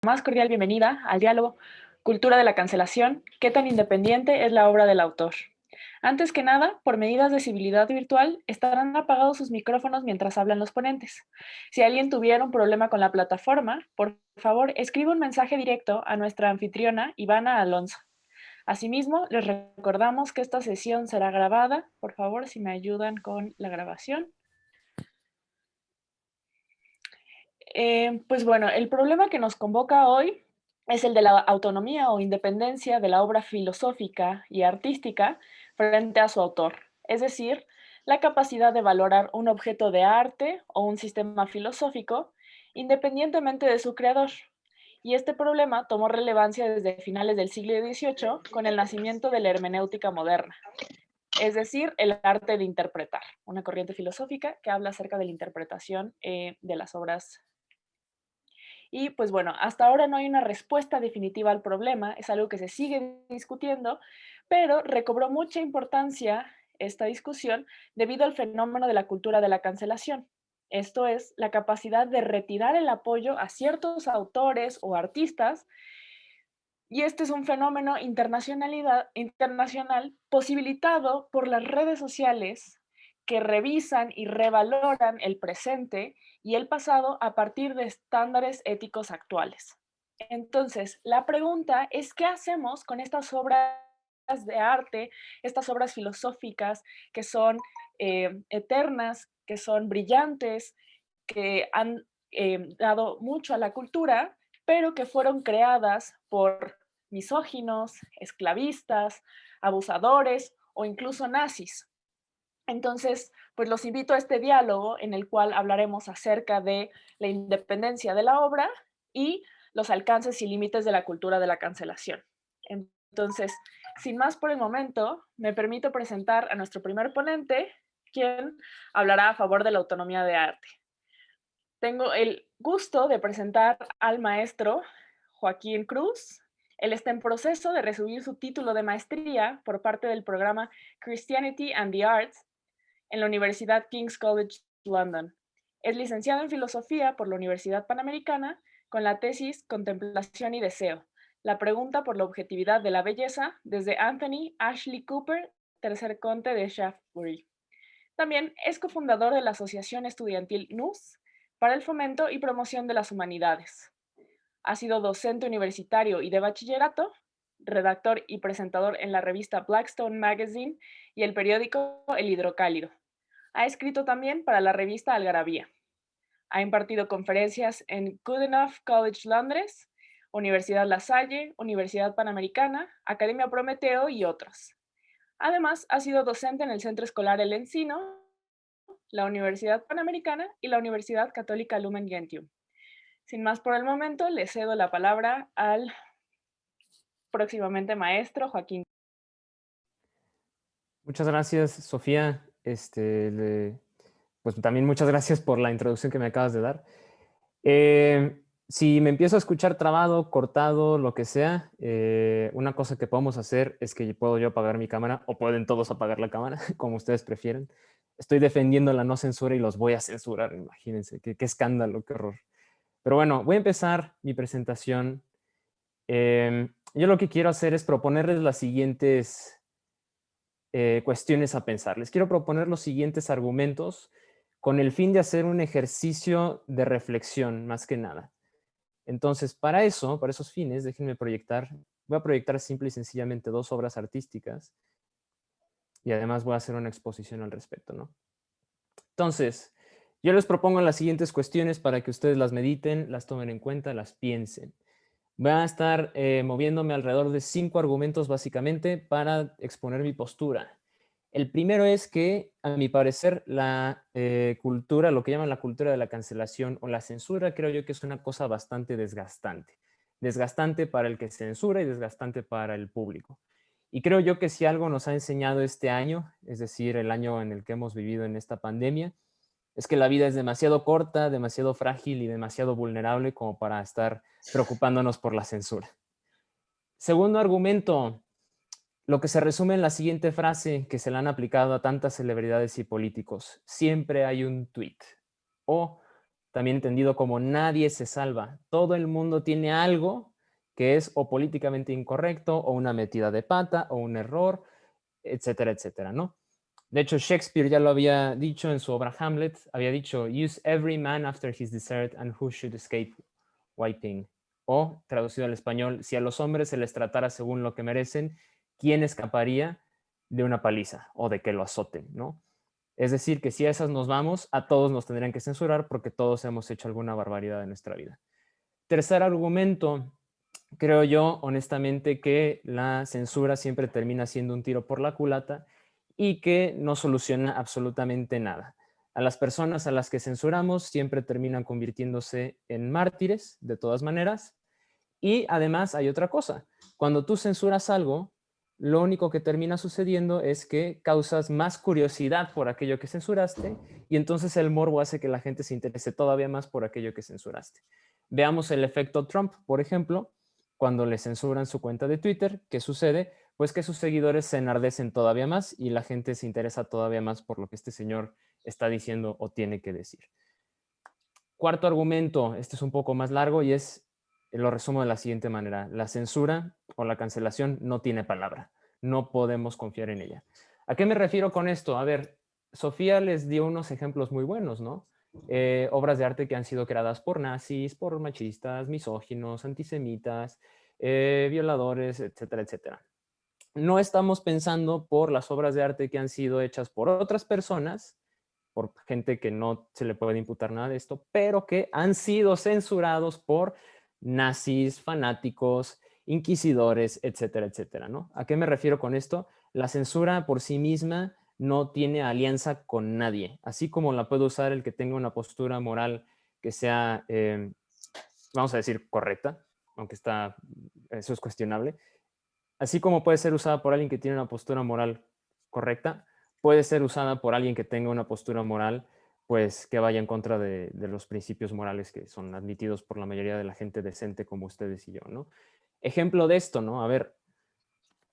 Más cordial bienvenida al diálogo Cultura de la cancelación, ¿qué tan independiente es la obra del autor? Antes que nada, por medidas de civilidad virtual, estarán apagados sus micrófonos mientras hablan los ponentes. Si alguien tuviera un problema con la plataforma, por favor, escriba un mensaje directo a nuestra anfitriona Ivana Alonso. Asimismo, les recordamos que esta sesión será grabada. Por favor, si me ayudan con la grabación. Pues bueno, el problema que nos convoca hoy es el de la autonomía o independencia de la obra filosófica y artística frente a su autor, es decir, la capacidad de valorar un objeto de arte o un sistema filosófico independientemente de su creador. Y este problema tomó relevancia desde finales del siglo XVIII con el nacimiento de la hermenéutica moderna, es decir, el arte de interpretar, una corriente filosófica que habla acerca de la interpretación de las obras. Y pues bueno, hasta ahora no hay una respuesta definitiva al problema, es algo que se sigue discutiendo, pero recobró mucha importancia esta discusión debido al fenómeno de la cultura de la cancelación. Esto es, la capacidad de retirar el apoyo a ciertos autores o artistas, y este es un fenómeno internacional posibilitado por las redes sociales que revisan y revaloran el presente y el pasado a partir de estándares éticos actuales. Entonces, la pregunta es, ¿qué hacemos con estas obras de arte, estas obras filosóficas que son eternas, que son brillantes, que han dado mucho a la cultura, pero que fueron creadas por misóginos, esclavistas, abusadores o incluso nazis? Entonces, pues los invito a este diálogo en el cual hablaremos acerca de la independencia de la obra y los alcances y límites de la cultura de la cancelación. Entonces, sin más por el momento, me permito presentar a nuestro primer ponente, quien hablará a favor de la autonomía de arte. Tengo el gusto de presentar al maestro Joaquín Cruz. Él está en proceso de recibir su título de maestría por parte del programa Christianity and the Arts en la Universidad King's College London. Es licenciado en Filosofía por la Universidad Panamericana con la tesis Contemplación y Deseo, la pregunta por la objetividad de la belleza desde Anthony Ashley Cooper, tercer conde de Shaftesbury. También es cofundador de la Asociación Estudiantil NUS para el fomento y promoción de las humanidades. Ha sido docente universitario y de bachillerato, redactor y presentador en la revista Blackstone Magazine y el periódico El Hidrocálido. Ha escrito también para la revista Algarabía. Ha impartido conferencias en Goodenough College Londres, Universidad La Salle, Universidad Panamericana, Academia Prometeo y otros. Además, ha sido docente en el Centro Escolar El Encino, la Universidad Panamericana y la Universidad Católica Lumen Gentium. Sin más por el momento, le cedo la palabra al próximamente maestro Joaquín. Muchas gracias, Sofía. Pues también muchas gracias por la introducción que me acabas de dar. Si me empiezo a escuchar trabado, cortado, lo que sea, una cosa que podemos hacer es que puedo yo apagar mi cámara o pueden todos apagar la cámara, como ustedes prefieren. Estoy defendiendo la no censura y los voy a censurar, imagínense, qué escándalo, qué horror. Pero bueno, voy a empezar mi presentación. Yo lo que quiero hacer es proponerles las siguientes cuestiones a pensar. Les quiero proponer los siguientes argumentos con el fin de hacer un ejercicio de reflexión, más que nada. Entonces, para eso, para esos fines, déjenme proyectar, voy a proyectar simple y sencillamente dos obras artísticas y además voy a hacer una exposición al respecto, ¿no? Entonces, yo les propongo las siguientes cuestiones para que ustedes las mediten, las tomen en cuenta, las piensen. Voy a estar moviéndome alrededor de 5 argumentos básicamente para exponer mi postura. El primero es que, a mi parecer, la cultura, lo que llaman la cultura de la cancelación o la censura, creo yo que es una cosa bastante desgastante. Desgastante para el que censura y desgastante para el público. Y creo yo que si algo nos ha enseñado este año, es decir, el año en el que hemos vivido en esta pandemia, es que la vida es demasiado corta, demasiado frágil y demasiado vulnerable como para estar preocupándonos por la censura. Segundo argumento, lo que se resume en la siguiente frase que se le han aplicado a tantas celebridades y políticos. Siempre hay un tweet. O también entendido como nadie se salva. Todo el mundo tiene algo que es o políticamente incorrecto, o una metida de pata, o un error, etcétera, etcétera, ¿no? De hecho, Shakespeare ya lo había dicho en su obra Hamlet, había dicho, use every man after his desert and who should escape wiping. O, traducido al español, si a los hombres se les tratara según lo que merecen, ¿quién escaparía de una paliza o de que lo azoten, ¿no? Es decir, que si a esas nos vamos, a todos nos tendrían que censurar porque todos hemos hecho alguna barbaridad en nuestra vida. Tercer argumento, creo yo honestamente que la censura siempre termina siendo un tiro por la culata y que no soluciona absolutamente nada. A las personas a las que censuramos siempre terminan convirtiéndose en mártires, de todas maneras. Y además hay otra cosa. Cuando tú censuras algo, lo único que termina sucediendo es que causas más curiosidad por aquello que censuraste y entonces el morbo hace que la gente se interese todavía más por aquello que censuraste. Veamos el efecto Trump, por ejemplo, cuando le censuran su cuenta de Twitter, ¿qué sucede? Pues que sus seguidores se enardecen todavía más y la gente se interesa todavía más por lo que este señor está diciendo o tiene que decir. Cuarto argumento, este es un poco más largo y lo resumo de la siguiente manera. La censura o la cancelación no tiene palabra. No podemos confiar en ella. ¿A qué me refiero con esto? A ver, Sofía les dio unos ejemplos muy buenos, ¿no? Obras de arte que han sido creadas por nazis, por machistas, misóginos, antisemitas, violadores, etcétera, etcétera. No estamos pensando por las obras de arte que han sido hechas por otras personas, por gente que no se le puede imputar nada de esto, pero que han sido censurados por nazis, fanáticos, inquisidores, etcétera, etcétera, ¿no? ¿A qué me refiero con esto? La censura por sí misma no tiene alianza con nadie, así como la puede usar el que tenga una postura moral que sea, vamos a decir, correcta, aunque eso es cuestionable, así como puede ser usada por alguien que tiene una postura moral correcta, puede ser usada por alguien que tenga una postura moral pues que vaya en contra de los principios morales que son admitidos por la mayoría de la gente decente como ustedes y yo, ¿no? Ejemplo de esto, ¿no? A ver,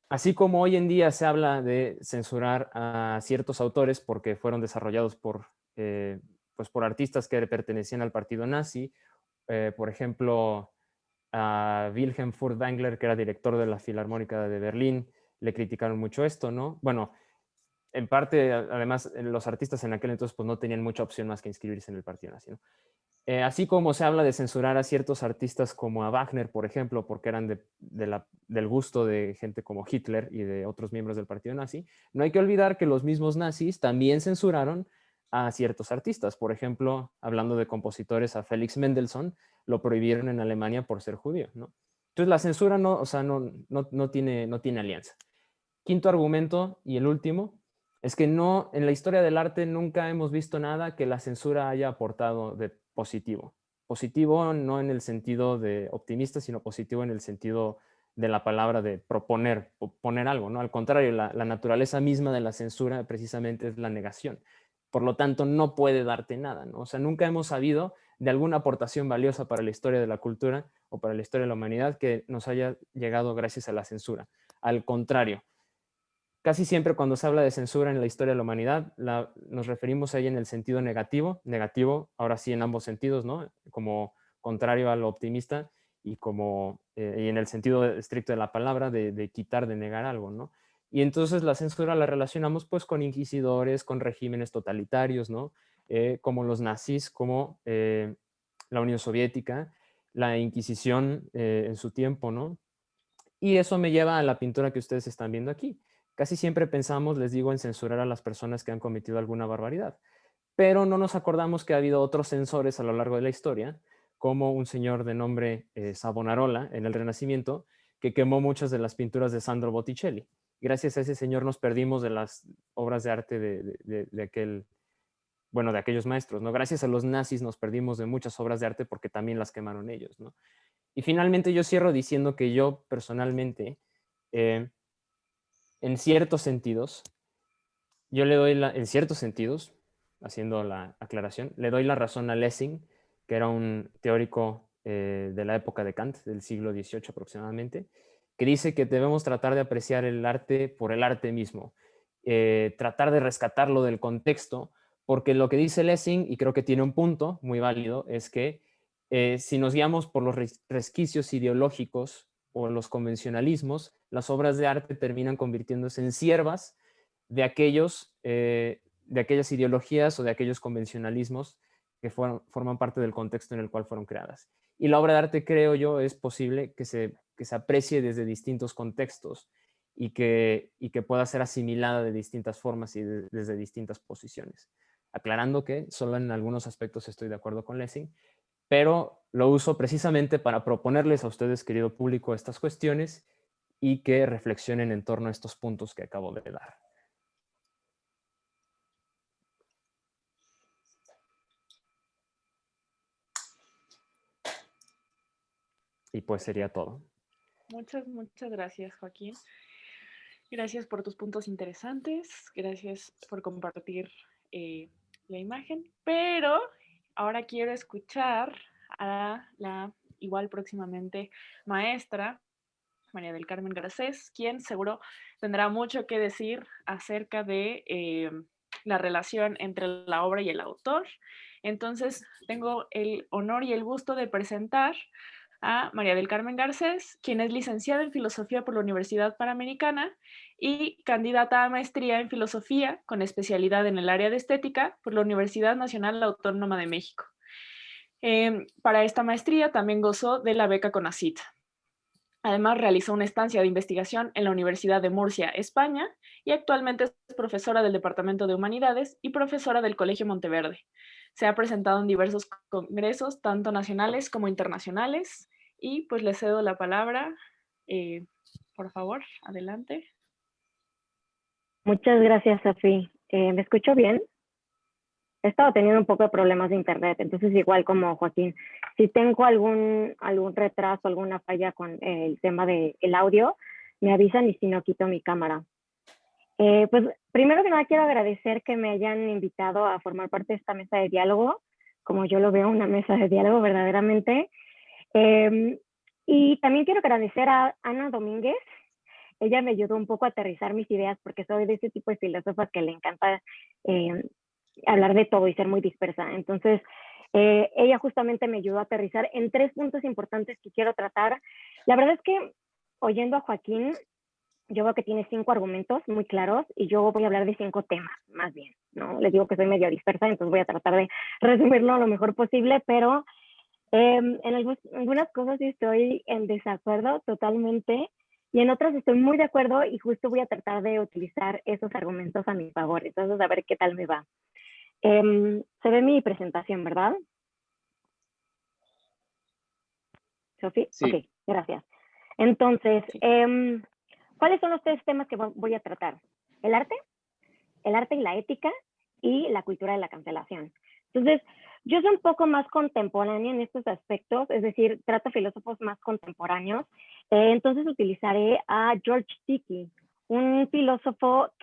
así como hoy en día se habla de censurar a ciertos autores porque fueron desarrollados pues por artistas que pertenecían al partido nazi, por ejemplo, a Wilhelm Furtwängler, que era director de la Filarmónica de Berlín, le criticaron mucho esto, ¿no? Bueno, en parte, además, los artistas en aquel entonces pues, no tenían mucha opción más que inscribirse en el partido nazi, ¿no? Así como se habla de censurar a ciertos artistas como a Wagner, por ejemplo, porque eran del gusto de gente como Hitler y de otros miembros del partido nazi, no hay que olvidar que los mismos nazis también censuraron a ciertos artistas. Por ejemplo, hablando de compositores, a Felix Mendelssohn lo prohibieron en Alemania por ser judío, ¿no? Entonces la censura no, o sea, no tiene alianza. Quinto argumento y el último es que no, en la historia del arte nunca hemos visto nada que la censura haya aportado de positivo. Positivo no en el sentido de optimista, sino positivo en el sentido de la palabra de proponer, poner algo, ¿no? Al contrario, la naturaleza misma de la censura precisamente es la negación. Por lo tanto, no puede darte nada, ¿no? O sea, nunca hemos sabido de alguna aportación valiosa para la historia de la cultura o para la historia de la humanidad que nos haya llegado gracias a la censura. Al contrario, casi siempre cuando se habla de censura en la historia de la humanidad, nos referimos a ella en el sentido negativo, ahora sí en ambos sentidos, ¿no? Como contrario a lo optimista y en el sentido estricto de la palabra, de quitar, de negar algo, ¿no? Y entonces la censura la relacionamos pues con inquisidores, con regímenes totalitarios, ¿no? Como los nazis, como la Unión Soviética, la Inquisición en su tiempo, ¿no? Y eso me lleva a la pintura que ustedes están viendo aquí. Casi siempre pensamos, les digo, en censurar a las personas que han cometido alguna barbaridad, pero no nos acordamos que ha habido otros censores a lo largo de la historia, como un señor de nombre Savonarola en el Renacimiento, que quemó muchas de las pinturas de Sandro Botticelli. Gracias a ese señor nos perdimos de las obras de arte de aquellos maestros, ¿no? Gracias a los nazis nos perdimos de muchas obras de arte porque también las quemaron ellos, ¿no? Y finalmente yo cierro diciendo que yo personalmente, eh, en ciertos sentidos, en ciertos sentidos, haciendo la aclaración, le doy la razón a Lessing, que era un teórico de la época de Kant, del siglo XVIII aproximadamente, que dice que debemos tratar de apreciar el arte por el arte mismo, tratar de rescatarlo del contexto, porque lo que dice Lessing, y creo que tiene un punto muy válido, es que si nos guiamos por los resquicios ideológicos o los convencionalismos, las obras de arte terminan convirtiéndose en siervas de aquellas ideologías o de aquellos convencionalismos que forman parte del contexto en el cual fueron creadas. Y la obra de arte, creo yo, es posible que se aprecie desde distintos contextos y que pueda ser asimilada de distintas formas y desde distintas posiciones. Aclarando que solo en algunos aspectos estoy de acuerdo con Lessing, pero lo uso precisamente para proponerles a ustedes, querido público, estas cuestiones y que reflexionen en torno a estos puntos que acabo de dar. Y pues sería todo. Muchas gracias, Joaquín. Gracias por tus puntos interesantes. Gracias por compartir la imagen. Pero ahora quiero escuchar a la igual próximamente maestra, María del Carmen Garcés, quien seguro tendrá mucho que decir acerca de la relación entre la obra y el autor. Entonces, tengo el honor y el gusto de presentar a María del Carmen Garcés, quien es licenciada en Filosofía por la Universidad Panamericana y candidata a maestría en Filosofía con especialidad en el área de Estética por la Universidad Nacional Autónoma de México. Para esta maestría también gozó de la beca CONACYT. Además, realizó una estancia de investigación en la Universidad de Murcia, España, y actualmente es profesora del Departamento de Humanidades y profesora del Colegio Monteverde. Se ha presentado en diversos congresos, tanto nacionales como internacionales, y pues le cedo la palabra. Por favor, adelante. Muchas gracias, Sofi. ¿Me escucho bien? He estado teniendo un poco de problemas de internet, entonces igual como Joaquín, si tengo algún retraso, alguna falla con el tema del audio, me avisan y si no, quito mi cámara. Pues primero que nada quiero agradecer que me hayan invitado a formar parte de esta mesa de diálogo, como yo lo veo, una mesa de diálogo verdaderamente. Y también quiero agradecer a Ana Domínguez. Ella me ayudó un poco a aterrizar mis ideas porque soy de ese tipo de filósofas que le encanta hablar de todo y ser muy dispersa. Entonces, ella justamente me ayudó a aterrizar en 3 puntos importantes que quiero tratar. La verdad es que, oyendo a Joaquín, yo veo que tiene 5 argumentos muy claros y yo voy a hablar de 5 temas, más bien, ¿no? Les digo que soy medio dispersa, entonces voy a tratar de resumirlo lo mejor posible, pero en algunas cosas sí estoy en desacuerdo totalmente y en otras estoy muy de acuerdo y justo voy a tratar de utilizar esos argumentos a mi favor. Entonces, a ver qué tal me va. Se ve mi presentación, ¿verdad? ¿Sofi? Sí. Ok, gracias. Entonces, Sí. ¿cuáles son los 3 temas que voy a tratar? El arte y la ética y la cultura de la cancelación. Entonces, yo soy un poco más contemporánea en estos aspectos, es decir, trato filósofos más contemporáneos. Entonces utilizaré a George Dickey, un filósofo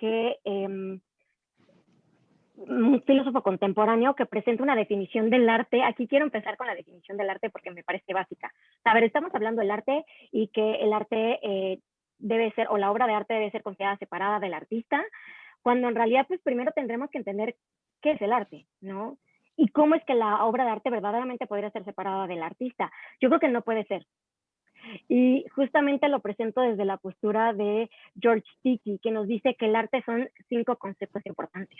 contemporáneo que presenta una definición del arte. Aquí quiero empezar con la definición del arte porque me parece básica. A ver, estamos hablando del arte y que el arte debe ser, o la obra de arte debe ser considerada separada del artista, cuando en realidad pues primero tendremos que entender qué es el arte, ¿no? Y cómo es que la obra de arte verdaderamente podría ser separada del artista. Yo creo que no puede ser. Y justamente lo presento desde la postura de George Dickey, que nos dice que el arte son 5 conceptos importantes.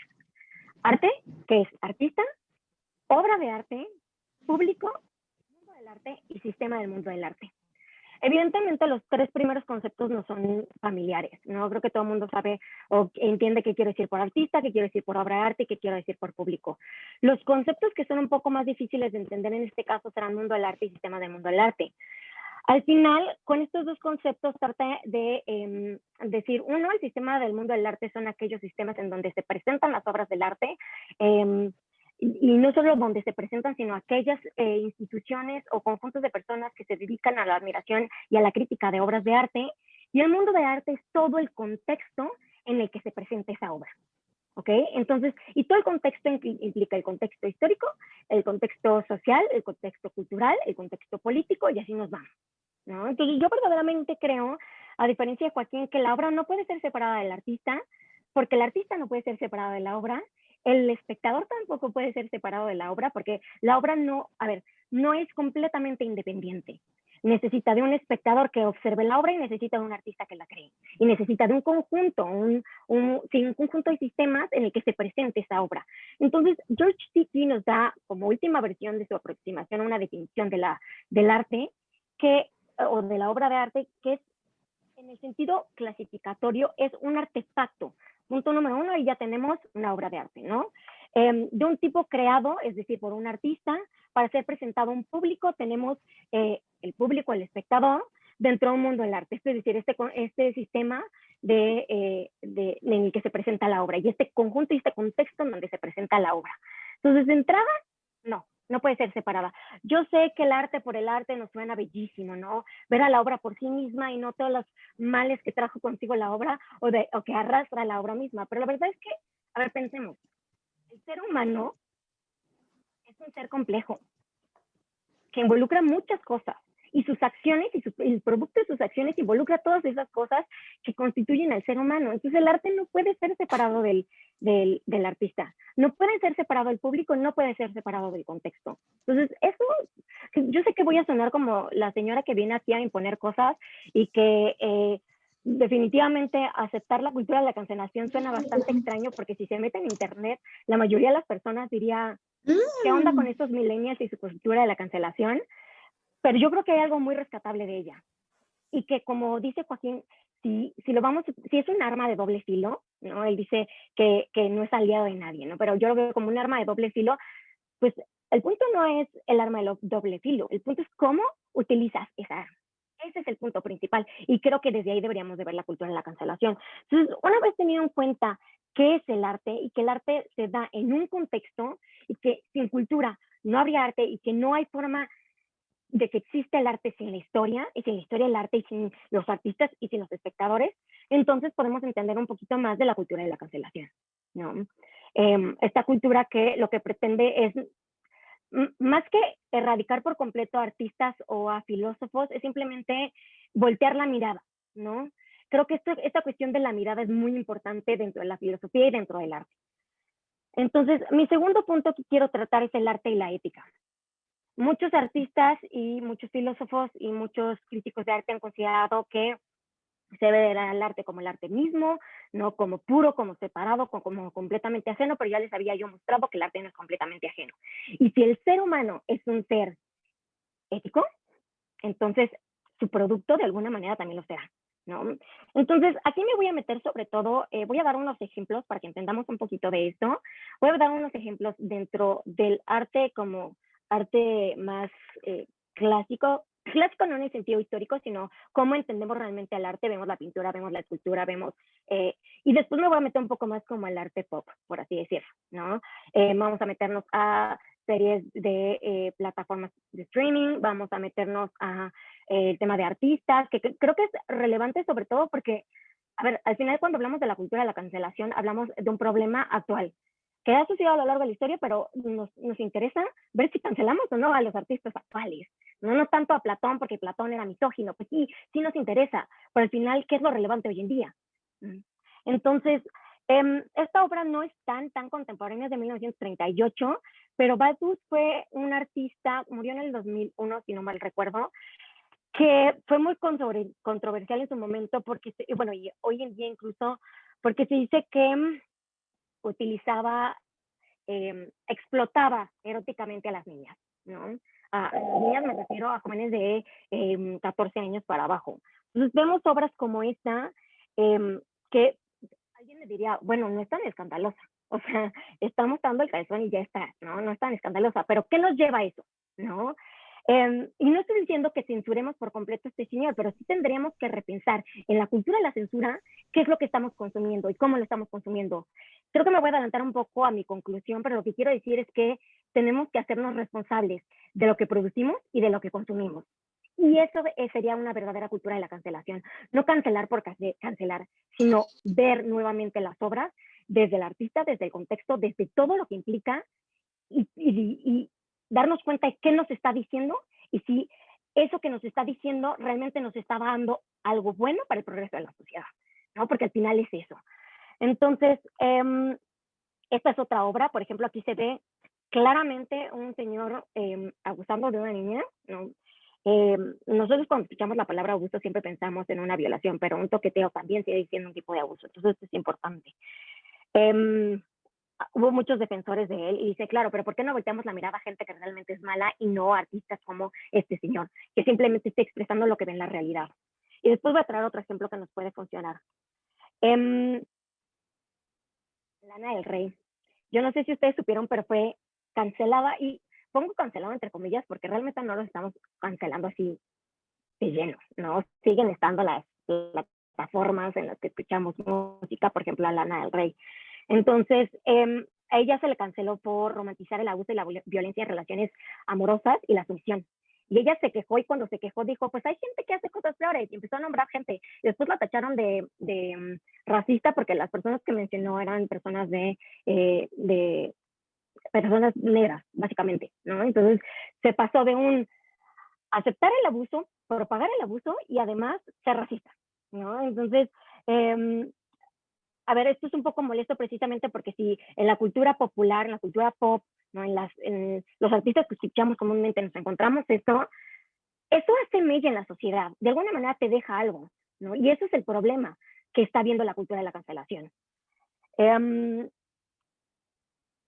Arte, que es artista, obra de arte, público, mundo del arte y sistema del mundo del arte. Evidentemente los 3 primeros conceptos no son familiares, ¿no? Creo que todo el mundo sabe o entiende qué quiero decir por artista, qué quiero decir por obra de arte y qué quiero decir por público. Los conceptos que son un poco más difíciles de entender en este caso serán mundo del arte y sistema del mundo del arte. Al final, con estos 2 conceptos trata de decir, uno, el sistema del mundo del arte son aquellos sistemas en donde se presentan las obras del arte, y no solo donde se presentan, sino aquellas instituciones o conjuntos de personas que se dedican a la admiración y a la crítica de obras de arte. Y el mundo de arte es todo el contexto en el que se presenta esa obra. ¿Ok? Entonces, y todo el contexto implica el contexto histórico, el contexto social, el contexto cultural, el contexto político, y así nos vamos, ¿no? Entonces, yo verdaderamente creo, a diferencia de Joaquín, que la obra no puede ser separada del artista, porque el artista no puede ser separado de la obra, el espectador tampoco puede ser separado de la obra porque la obra no, a ver, no es completamente independiente. Necesita de un espectador que observe la obra y necesita de un artista que la cree. Y necesita de un conjunto, un conjunto de sistemas en el que se presente esa obra. Entonces, George Sitley nos da como última versión de su aproximación a una definición del arte o de la obra de arte, que es, en el sentido clasificatorio, es un artefacto. Punto número 1, y ya tenemos una obra de arte, ¿no? De un tipo creado, es decir, por un artista, para ser presentado a un público, tenemos el público, el espectador, dentro de un mundo del arte, es decir, este sistema en el que se presenta la obra, y este conjunto y este contexto en donde se presenta la obra. Entonces, de entrada, no puede ser separada. Yo sé que el arte por el arte nos suena bellísimo, ¿no? Ver a la obra por sí misma y no todos los males que trajo consigo la obra o que arrastra la obra misma. Pero la verdad es que, a ver, pensemos, el ser humano es un ser complejo que involucra muchas cosas y sus acciones y el producto de sus acciones involucra todas esas cosas que constituyen al ser humano. Entonces el arte no puede ser separado del artista, no puede ser separado del público, no puede ser separado del contexto. Entonces eso, yo sé que voy a sonar como la señora que viene aquí a imponer cosas y que definitivamente aceptar la cultura de la cancelación suena bastante extraño, porque si se mete en internet, la mayoría de las personas diría, ¿qué onda con estos millennials y su cultura de la cancelación? Pero yo creo que hay algo muy rescatable de ella. Y que, como dice Joaquín, si es un arma de doble filo, ¿no? Él dice que no es aliado de nadie, ¿no? Pero yo lo veo como un arma de doble filo. Pues el punto no es el arma de doble filo, el punto es cómo utilizas esa arma. Ese es el punto principal, y creo que desde ahí deberíamos de ver la cultura de la cancelación. Entonces, una vez tenido en cuenta qué es el arte y que el arte se da en un contexto y que sin cultura no habría arte y que no hay forma de que existe el arte sin la historia, y sin la historia del arte y sin los artistas y sin los espectadores, entonces podemos entender un poquito más de la cultura de la cancelación, ¿no? Esta cultura que lo que pretende es, más que erradicar por completo a artistas o a filósofos, es simplemente voltear la mirada, ¿no? Creo que esta cuestión de la mirada es muy importante dentro de la filosofía y dentro del arte. Entonces, mi segundo punto que quiero tratar es el arte y la ética. Muchos artistas y muchos filósofos y muchos críticos de arte han considerado que se debe ver al arte como el arte mismo, no como puro, como separado, como completamente ajeno, pero ya les había yo mostrado que el arte no es completamente ajeno. Y si el ser humano es un ser ético, entonces su producto de alguna manera también lo será, ¿no? Entonces, aquí me voy a meter sobre todo, voy a dar unos ejemplos para que entendamos un poquito de esto. Voy a dar unos ejemplos dentro del arte como arte más clásico no en el sentido histórico, sino cómo entendemos realmente el arte. Vemos la pintura, vemos la escultura, y después me voy a meter un poco más como el arte pop, por así decirlo, ¿no? Vamos a meternos a series de plataformas de streaming, vamos a meternos a el tema de artistas, que creo que es relevante sobre todo porque, a ver, al final cuando hablamos de la cultura de la cancelación, hablamos de un problema actual, que ha sucedido a lo largo de la historia, pero nos interesa ver si cancelamos o no a los artistas actuales. No tanto a Platón, porque Platón era misógino, pues sí nos interesa, pero al final, ¿qué es lo relevante hoy en día? Entonces, esta obra no es tan contemporánea, es de 1938, pero Baldus fue un artista, murió en el 2001, si no mal recuerdo, que fue muy controversial en su momento, porque, bueno, y hoy en día incluso, porque se dice que utilizaba, explotaba eróticamente a las niñas, ¿no? A niñas me refiero a jóvenes de 14 años para abajo. Entonces vemos obras como esta, que alguien le diría, bueno, no es tan escandalosa, o sea, está mostrando el calzón y ya está, ¿no? No es tan escandalosa, pero ¿qué nos lleva a eso, no? Y no estoy diciendo que censuremos por completo este señor, pero sí tendríamos que repensar en la cultura de la censura qué es lo que estamos consumiendo y cómo lo estamos consumiendo. Creo que me voy a adelantar un poco a mi conclusión, pero lo que quiero decir es que tenemos que hacernos responsables de lo que producimos y de lo que consumimos. Y eso sería una verdadera cultura de la cancelación. No cancelar por cancelar, sino ver nuevamente las obras desde el artista, desde el contexto, desde todo lo que implica, y darnos cuenta de qué nos está diciendo y si eso que nos está diciendo realmente nos está dando algo bueno para el progreso de la sociedad, ¿no? Porque al final es eso. Entonces, Esta es otra obra, por ejemplo, aquí se ve claramente un señor abusando de una niña, ¿no? Nosotros cuando escuchamos la palabra abuso siempre pensamos en una violación, pero un toqueteo también sigue siendo un tipo de abuso, entonces esto es importante. Hubo muchos defensores de él y dice, claro, pero ¿por qué no volteamos la mirada a gente que realmente es mala y no a artistas como este señor, que simplemente está expresando lo que ve en la realidad? Y después voy a traer otro ejemplo que nos puede funcionar. Lana del Rey. Yo no sé si ustedes supieron, pero fue cancelada, y pongo cancelado entre comillas porque realmente no lo estamos cancelando así de lleno, ¿no? Siguen estando las plataformas en las que escuchamos música, por ejemplo, a Lana del Rey. Entonces, a ella se le canceló por romantizar el abuso y la violencia en relaciones amorosas y la sumisión. Y ella se quejó, y cuando se quejó dijo, pues hay gente que hace cosas peores, y empezó a nombrar gente. Después la tacharon de racista porque las personas que mencionó eran personas de personas negras, básicamente, ¿no? Entonces se pasó de un aceptar el abuso, propagar el abuso y además ser racista, ¿no? Entonces, a ver, esto es un poco molesto precisamente porque si en la cultura popular, en la cultura pop, ¿no? En los artistas que escuchamos comúnmente nos encontramos esto, eso hace mella en la sociedad, de alguna manera te deja algo, ¿no? Y ese es el problema que está viendo la cultura de la cancelación.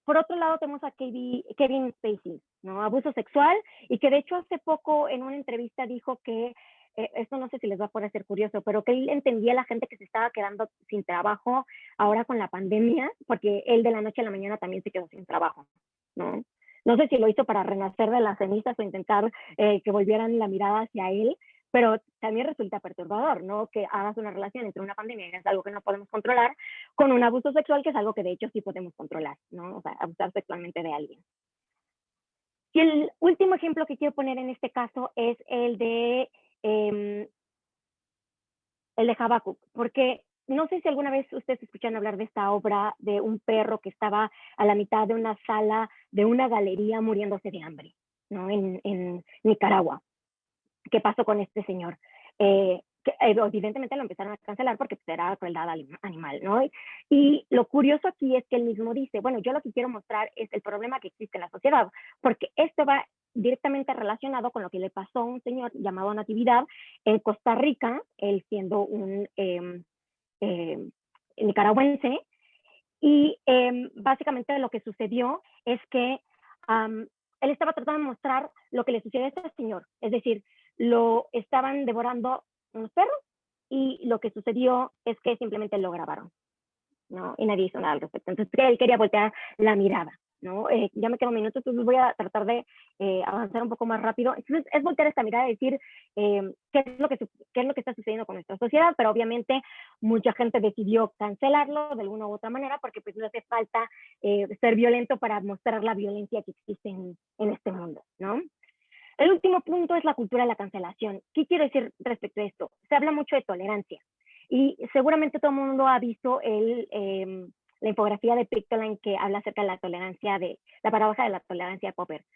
Por otro lado, tenemos a Kevin Spacey, ¿no? Abuso sexual, y que de hecho hace poco en una entrevista dijo que, esto no sé si les va a parecer curioso, pero que él entendía a la gente que se estaba quedando sin trabajo ahora con la pandemia, porque él de la noche a la mañana también se quedó sin trabajo, ¿no? No sé si lo hizo para renacer de las cenizas o intentar que volvieran la mirada hacia él, pero también resulta perturbador, ¿no? Que hagas una relación entre una pandemia, que es algo que no podemos controlar, con un abuso sexual, que es algo que de hecho sí podemos controlar, ¿no? O sea, abusar sexualmente de alguien. Y el último ejemplo que quiero poner en este caso es el de Habacuc, porque no sé si alguna vez ustedes escuchan hablar de esta obra de un perro que estaba a la mitad de una sala de una galería muriéndose de hambre, ¿no? En Nicaragua. ¿Qué pasó con este señor? Que evidentemente lo empezaron a cancelar porque pues, era crueldad animal, ¿no? Y lo curioso aquí es que él mismo dice, bueno, yo lo que quiero mostrar es el problema que existe en la sociedad, porque esto va directamente relacionado con lo que le pasó a un señor llamado Natividad en Costa Rica, él siendo un nicaragüense, y básicamente lo que sucedió es que él estaba tratando de mostrar lo que le sucedió a este señor, es decir, lo estaban devorando unos perros, y lo que sucedió es que simplemente lo grabaron, ¿no? Y nadie hizo nada al respecto. Entonces él quería voltear la mirada, ¿no? Ya me quedo un minuto, entonces voy a tratar de avanzar un poco más rápido. Entonces es voltear esta mirada y decir qué es lo que está sucediendo con nuestra sociedad, pero obviamente mucha gente decidió cancelarlo de alguna u otra manera porque pues no hace falta ser violento para mostrar la violencia que existe en este mundo, ¿no? El último punto es la cultura de la cancelación. ¿Qué quiero decir respecto a esto? Se habla mucho de tolerancia, y seguramente todo el mundo ha visto la infografía de Pictoline que habla acerca de la tolerancia, de la paradoja de la tolerancia de Popper.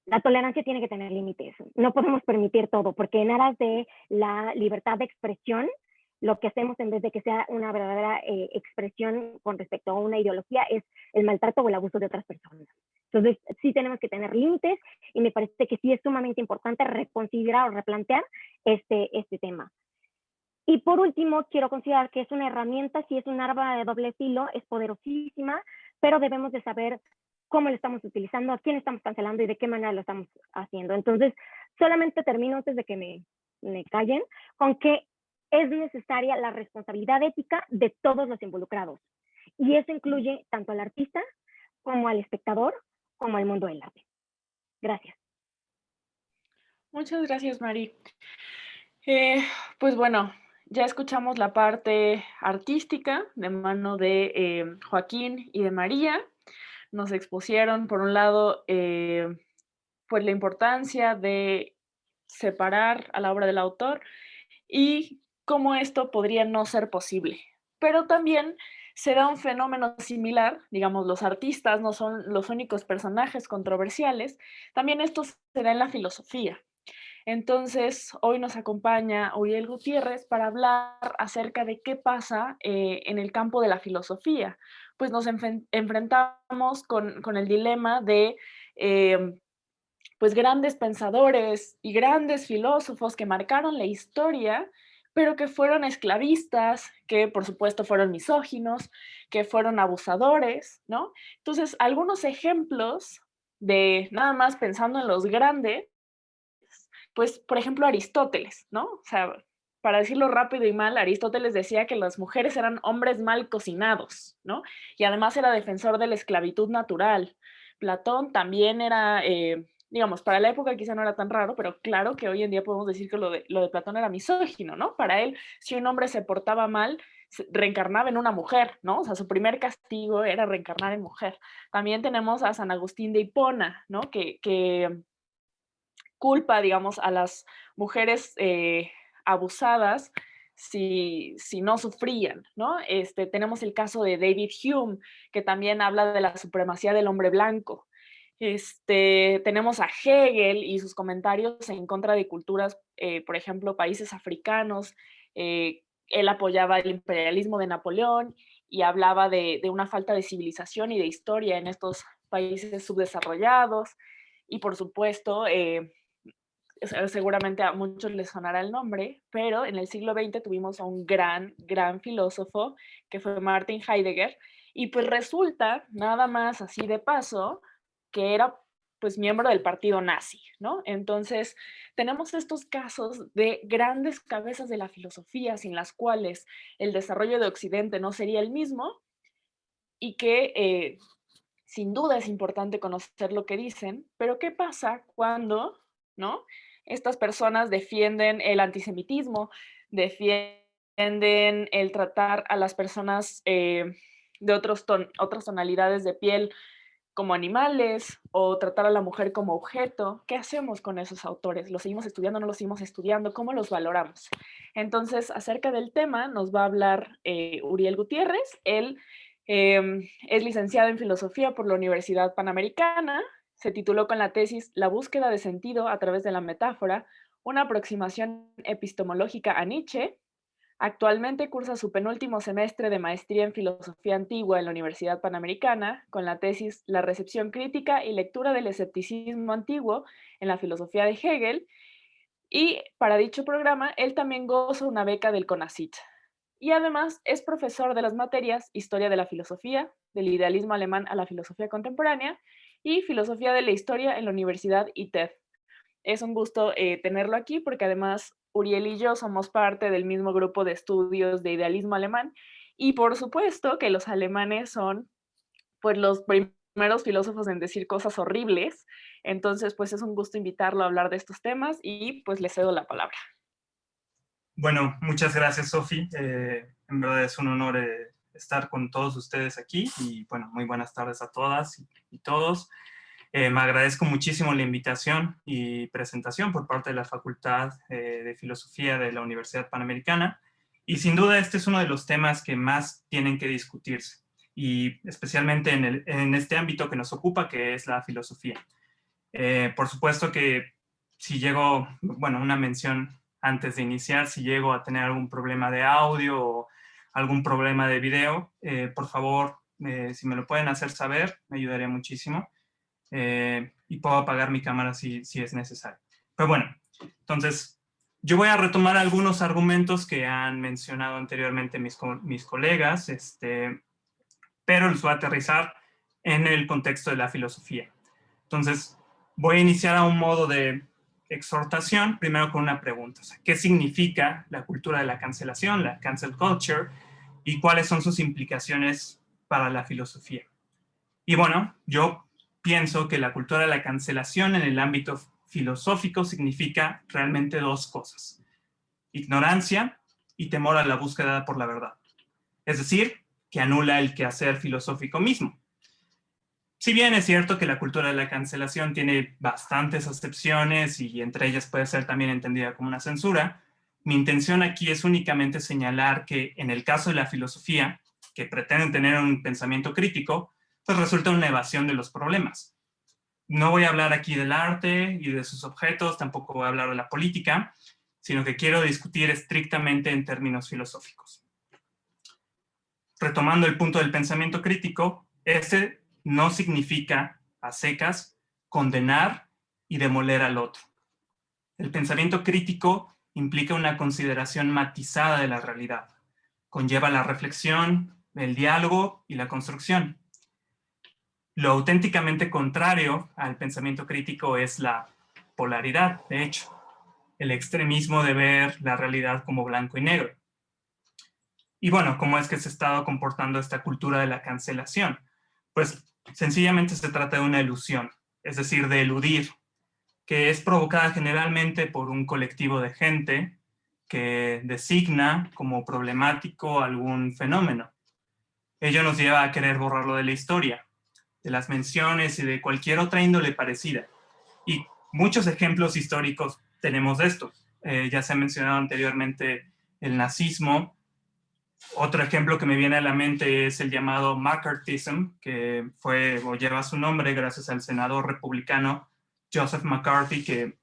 La tolerancia tiene que tener límites. No podemos permitir todo, porque en aras de la libertad de expresión, lo que hacemos en vez de que sea una verdadera expresión con respecto a una ideología es el maltrato o el abuso de otras personas. Entonces, sí tenemos que tener límites, y me parece que sí es sumamente importante reconsiderar o replantear este tema. Y por último, quiero considerar que es una herramienta, si es un arma de doble filo, es poderosísima, pero debemos de saber cómo lo estamos utilizando, a quién estamos cancelando y de qué manera lo estamos haciendo. Entonces, solamente termino antes de que me callen, con que es necesaria la responsabilidad ética de todos los involucrados. Y eso incluye tanto al artista como al espectador, como al mundo del arte. Gracias. Muchas gracias, Mari. Pues bueno, ya escuchamos la parte artística de mano de Joaquín y de María. Nos expusieron, por un lado, pues la importancia de separar a la obra del autor y cómo esto podría no ser posible. Pero también se da un fenómeno similar, digamos, los artistas no son los únicos personajes controversiales, también esto se da en la filosofía. Entonces, hoy nos acompaña Uriel Gutiérrez para hablar acerca de qué pasa en el campo de la filosofía, pues nos enfrentamos con el dilema de pues grandes pensadores y grandes filósofos que marcaron la historia, pero que fueron esclavistas, que por supuesto fueron misóginos, que fueron abusadores, ¿no? Entonces, algunos ejemplos de nada más pensando en los grandes, pues, por ejemplo, Aristóteles, ¿no? O sea, para decirlo rápido y mal, Aristóteles decía que las mujeres eran hombres mal cocinados, ¿no? Y además era defensor de la esclavitud natural. Platón también era, digamos, para la época quizá no era tan raro, pero claro que hoy en día podemos decir que lo de Platón era misógino, ¿no? Para él, si un hombre se portaba mal, reencarnaba en una mujer, ¿no? O sea, su primer castigo era reencarnar en mujer. También tenemos a San Agustín de Hipona, ¿no? Que culpa, digamos, a las mujeres abusadas si no sufrían, ¿no? Tenemos el caso de David Hume, que también habla de la supremacía del hombre blanco. Tenemos a Hegel y sus comentarios en contra de culturas, por ejemplo, países africanos. Él apoyaba el imperialismo de Napoleón y hablaba de una falta de civilización y de historia en estos países subdesarrollados. Y por supuesto, seguramente a muchos les sonará el nombre, pero en el siglo XX tuvimos a un gran filósofo que fue Martin Heidegger, y pues resulta, nada más así de paso, que era pues miembro del partido nazi, ¿no? Entonces, tenemos estos casos de grandes cabezas de la filosofía sin las cuales el desarrollo de Occidente no sería el mismo y que sin duda es importante conocer lo que dicen, pero ¿qué pasa cuando, ¿no? Estas personas defienden el antisemitismo, defienden el tratar a las personas de otras tonalidades de piel como animales o tratar a la mujer como objeto? ¿Qué hacemos con esos autores? ¿Los seguimos estudiando o no los seguimos estudiando? ¿Cómo los valoramos? Entonces, acerca del tema nos va a hablar Uriel Gutiérrez. Él es licenciado en Filosofía por la Universidad Panamericana. Se tituló con la tesis La búsqueda de sentido a través de la metáfora, una aproximación epistemológica a Nietzsche. Actualmente cursa su penúltimo semestre de maestría en Filosofía Antigua en la Universidad Panamericana, con la tesis La recepción crítica y lectura del escepticismo antiguo en la filosofía de Hegel, y para dicho programa él también goza una beca del CONACYT. Y además es profesor de las materias Historia de la Filosofía, del idealismo alemán a la filosofía contemporánea y Filosofía de la Historia en la Universidad ITED. Es un gusto tenerlo aquí porque además Uriel y yo somos parte del mismo grupo de estudios de idealismo alemán y por supuesto que los alemanes son pues los primeros filósofos en decir cosas horribles. Entonces pues es un gusto invitarlo a hablar de estos temas y pues le cedo la palabra. Bueno, muchas gracias, Sofi. En verdad es un honor estar con todos ustedes aquí y bueno, muy buenas tardes a todas y todos. Me agradezco muchísimo la invitación y presentación por parte de la Facultad de Filosofía de la Universidad Panamericana y sin duda este es uno de los temas que más tienen que discutirse y especialmente en este ámbito que nos ocupa, que es la filosofía. Por supuesto que si llego, bueno, una mención antes de iniciar, si llego a tener algún problema de audio o algún problema de video, por favor, si me lo pueden hacer saber, me ayudaría muchísimo. Y puedo apagar mi cámara si es necesario. Pero bueno, entonces yo voy a retomar algunos argumentos que han mencionado anteriormente mis colegas, pero los voy a aterrizar en el contexto de la filosofía. Entonces, voy a iniciar a un modo de exhortación, primero con una pregunta. O sea, ¿qué significa la cultura de la cancelación, la cancel culture, y cuáles son sus implicaciones para la filosofía? Y bueno, yo pienso que la cultura de la cancelación en el ámbito filosófico significa realmente dos cosas: ignorancia y temor a la búsqueda por la verdad. Es decir, que anula el quehacer filosófico mismo. Si bien es cierto que la cultura de la cancelación tiene bastantes acepciones y entre ellas puede ser también entendida como una censura, mi intención aquí es únicamente señalar que en el caso de la filosofía, que pretenden tener un pensamiento crítico, pues resulta una evasión de los problemas. No voy a hablar aquí del arte y de sus objetos, tampoco voy a hablar de la política, sino que quiero discutir estrictamente en términos filosóficos. retomando el punto del pensamiento crítico, este no significa a secas condenar y demoler al otro. El pensamiento crítico implica una consideración matizada de la realidad. Conlleva la reflexión, el diálogo y la construcción. Lo auténticamente contrario al pensamiento crítico es la polaridad, de hecho, el extremismo de ver la realidad como blanco y negro. Y bueno, ¿cómo es que se ha estado comportando esta cultura de la cancelación? Pues sencillamente se trata de una ilusión, es decir, de eludir, que es provocada generalmente por un colectivo de gente que designa como problemático algún fenómeno. Ello nos lleva a querer borrarlo de la historia, de las menciones y de cualquier otra índole parecida. Y muchos ejemplos históricos tenemos de esto. Ya se ha mencionado anteriormente el nazismo. Otro ejemplo que me viene a la mente es el llamado McCarthyism, que fue o lleva su nombre gracias al senador republicano Joseph McCarthy, que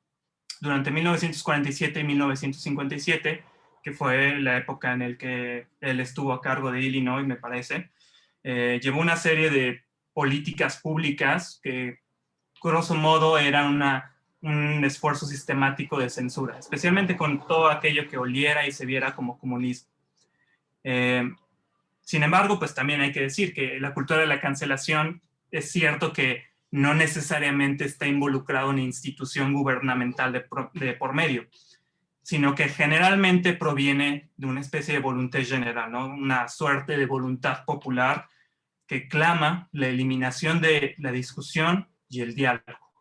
durante 1947 y 1957, que fue la época en la que él estuvo a cargo de Illinois, me parece, llevó una serie de políticas públicas que, grosso modo, eran un esfuerzo sistemático de censura, especialmente con todo aquello que oliera y se viera como comunismo. Sin embargo, pues también hay que decir que la cultura de la cancelación es cierto que no necesariamente está involucrado en una institución gubernamental de por medio, sino que generalmente proviene de una especie de voluntad general, ¿no? Una suerte de voluntad popular que clama la eliminación de la discusión y el diálogo.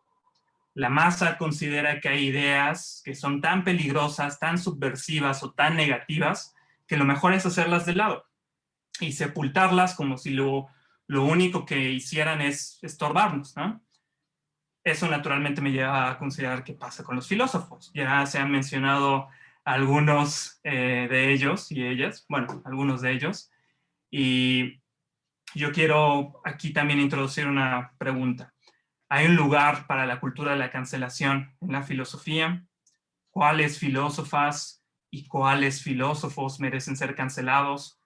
La masa considera que hay ideas que son tan peligrosas, tan subversivas o tan negativas, que lo mejor es hacerlas de lado y sepultarlas como si lo único que hicieran es estorbarnos, ¿no? Eso naturalmente me lleva a considerar qué pasa con los filósofos. Ya se han mencionado algunos de ellos y ellas, bueno, algunos de ellos, y yo quiero aquí también introducir una pregunta. ¿Hay un lugar para la cultura de la cancelación en la filosofía? ¿Cuáles filósofas y cuáles filósofos merecen ser cancelados?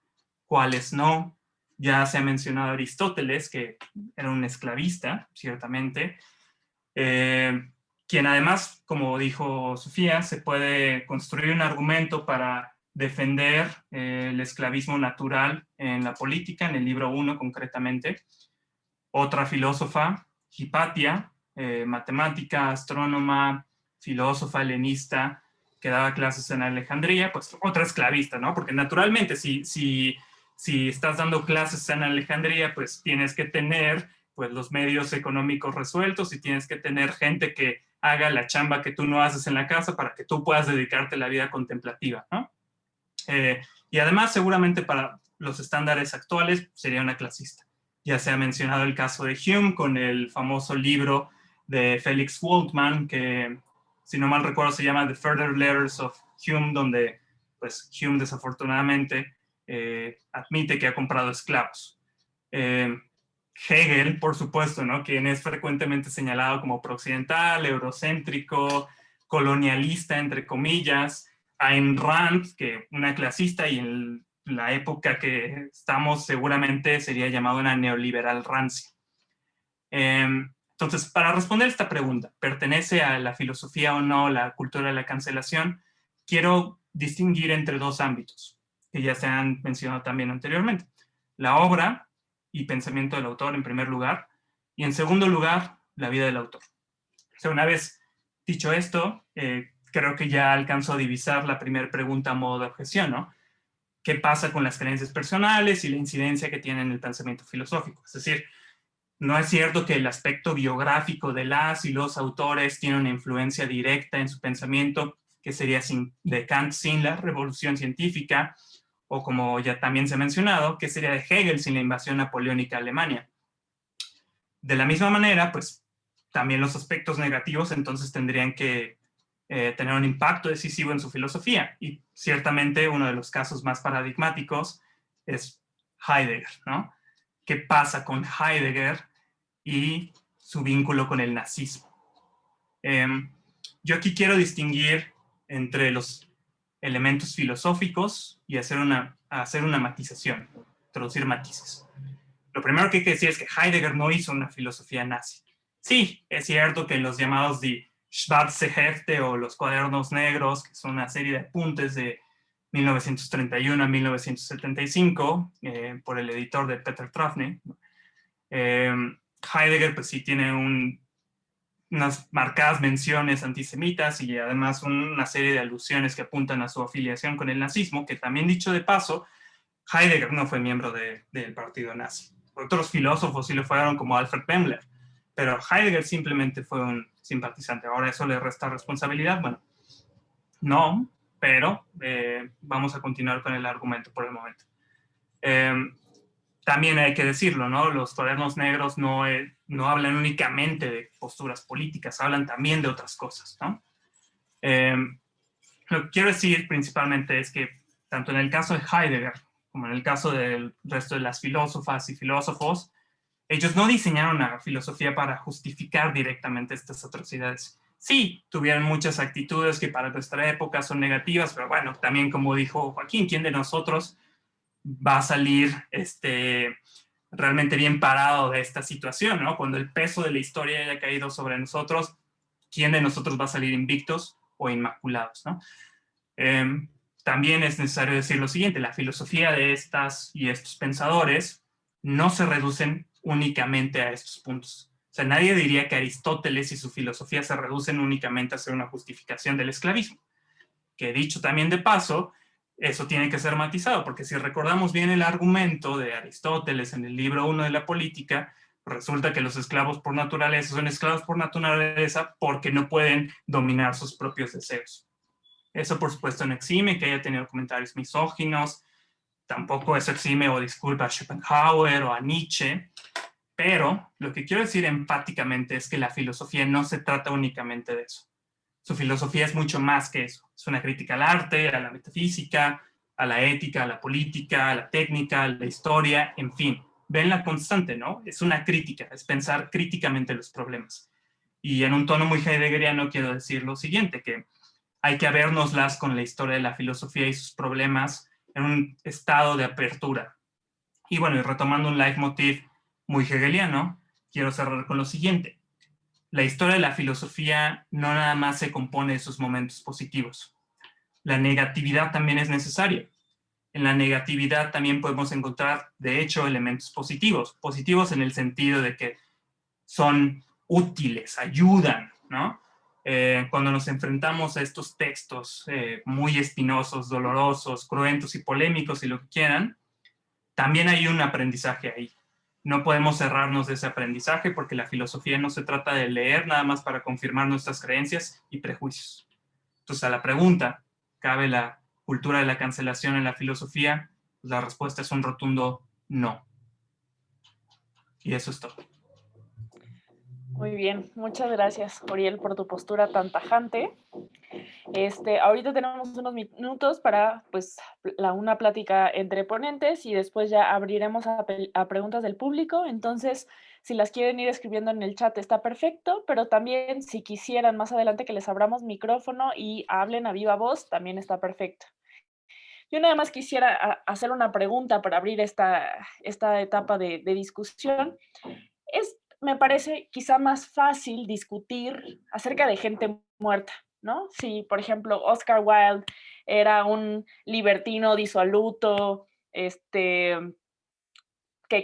¿Cuáles no? Ya se ha mencionado Aristóteles, que era un esclavista, ciertamente, quien además, como dijo Sofía, se puede construir un argumento para defender el esclavismo natural en la política, en el libro 1 concretamente. Otra filósofa, Hipatia, matemática, astrónoma, filósofa helenista, que daba clases en Alejandría, pues otra esclavista, ¿no? Porque naturalmente si estás dando clases en Alejandría, pues tienes que tener pues los medios económicos resueltos y tienes que tener gente que haga la chamba que tú no haces en la casa para que tú puedas dedicarte a la vida contemplativa, ¿no? Y además, seguramente para los estándares actuales, sería una clasista. Ya se ha mencionado el caso de Hume con el famoso libro de Felix Waltman, que, si no mal recuerdo, se llama The Further Letters of Hume, donde pues, Hume desafortunadamente admite que ha comprado esclavos. Hegel, por supuesto, ¿no? Quien es frecuentemente señalado como prooccidental, eurocéntrico, colonialista, entre comillas. Ayn Rand, que una clasista y en la época que estamos seguramente sería llamado una neoliberal rancia. Entonces, para responder esta pregunta, ¿pertenece a la filosofía o no la cultura de la cancelación? Quiero distinguir entre dos ámbitos, que ya se han mencionado también anteriormente. La obra y pensamiento del autor, en primer lugar, y en segundo lugar, la vida del autor. O sea, una vez dicho esto, creo que ya alcanzo a divisar la primera pregunta a modo de objeción, ¿no? ¿Qué pasa con las creencias personales y la incidencia que tienen en el pensamiento filosófico? Es decir, no es cierto que el aspecto biográfico de las y los autores tiene una influencia directa en su pensamiento, que sería de Kant sin la revolución científica, o como ya también se ha mencionado, que sería de Hegel sin la invasión napoleónica a Alemania. De la misma manera, pues también los aspectos negativos entonces tendrían que tener un impacto decisivo en su filosofía. Y ciertamente uno de los casos más paradigmáticos es Heidegger, ¿no? ¿Qué pasa con Heidegger y su vínculo con el nazismo? Yo aquí quiero distinguir entre los elementos filosóficos y hacer una matización. introducir matices. Lo primero que hay que decir es que Heidegger no hizo una filosofía nazi. Sí, es cierto que los llamados Die Schwarze Hefte o los cuadernos negros, que son una serie de apuntes de 1931 a 1975, por el editor de Peter Trafny, Heidegger pues sí tiene unas marcadas menciones antisemitas y además una serie de alusiones que apuntan a su afiliación con el nazismo, que también dicho de paso, Heidegger no fue miembro del partido nazi. Otros filósofos sí lo fueron, como Alfred Bemmler, pero Heidegger simplemente fue un simpatizante. Ahora eso le resta responsabilidad. Bueno, no, pero vamos a continuar con el argumento por el momento. También hay que decirlo, ¿no? Los cuadernos negros no hablan únicamente de posturas políticas, hablan también de otras cosas, ¿no? Lo que quiero decir principalmente es que tanto en el caso de Heidegger como en el caso del resto de las filósofas y filósofos, ellos no diseñaron una filosofía para justificar directamente estas atrocidades. Sí, tuvieron muchas actitudes que para nuestra época son negativas, pero bueno, también como dijo Joaquín, ¿quién de nosotros va a salir realmente bien parado de esta situación, ¿no? Cuando el peso de la historia haya caído sobre nosotros, ¿quién de nosotros va a salir invictos o inmaculados, ¿no? También es necesario decir lo siguiente, la filosofía de estas y estos pensadores no se reducen únicamente a estos puntos. O sea, nadie diría que Aristóteles y su filosofía se reducen únicamente a hacer una justificación del esclavismo. Que dicho también de paso, eso tiene que ser matizado, porque si recordamos bien el argumento de Aristóteles en el libro 1 de la política, resulta que los esclavos por naturaleza son esclavos por naturaleza porque no pueden dominar sus propios deseos. Eso, por supuesto, no exime que haya tenido comentarios misóginos, tampoco eso exime o disculpa a Schopenhauer o a Nietzsche, pero lo que quiero decir enfáticamente es que la filosofía no se trata únicamente de eso. Su filosofía es mucho más que eso. Es una crítica al arte, a la metafísica, a la ética, a la política, a la técnica, a la historia, en fin. Ven la constante, ¿no? Es una crítica, es pensar críticamente los problemas. Y en un tono muy heideggeriano quiero decir lo siguiente, que hay que habérnoslas con la historia de la filosofía y sus problemas en un estado de apertura. Y bueno, y retomando un leitmotiv muy hegeliano, quiero cerrar con lo siguiente. La historia de la filosofía no nada más se compone de sus momentos positivos. La negatividad también es necesaria. En la negatividad también podemos encontrar, de hecho, elementos positivos. Positivos en el sentido de que son útiles, ayudan, ¿no? Cuando nos enfrentamos a estos textos muy espinosos, dolorosos, cruentos y polémicos, y lo que quieran, también hay un aprendizaje ahí. No podemos cerrarnos de ese aprendizaje porque la filosofía no se trata de leer nada más para confirmar nuestras creencias y prejuicios. Entonces, a la pregunta, ¿cabe la cultura de la cancelación en la filosofía? Pues la respuesta es un rotundo no. Y eso es todo. Muy bien, muchas gracias, Oriel, por tu postura tan tajante. Ahorita tenemos unos minutos para pues, una plática entre ponentes y después ya abriremos a preguntas del público. Entonces, si las quieren ir escribiendo en el chat está perfecto, pero también si quisieran más adelante que les abramos micrófono y hablen a viva voz, también está perfecto. Yo nada más quisiera hacer una pregunta para abrir esta etapa de discusión. Me parece quizá más fácil discutir acerca de gente muerta, ¿no? Si, por ejemplo, Oscar Wilde era un libertino disoluto, que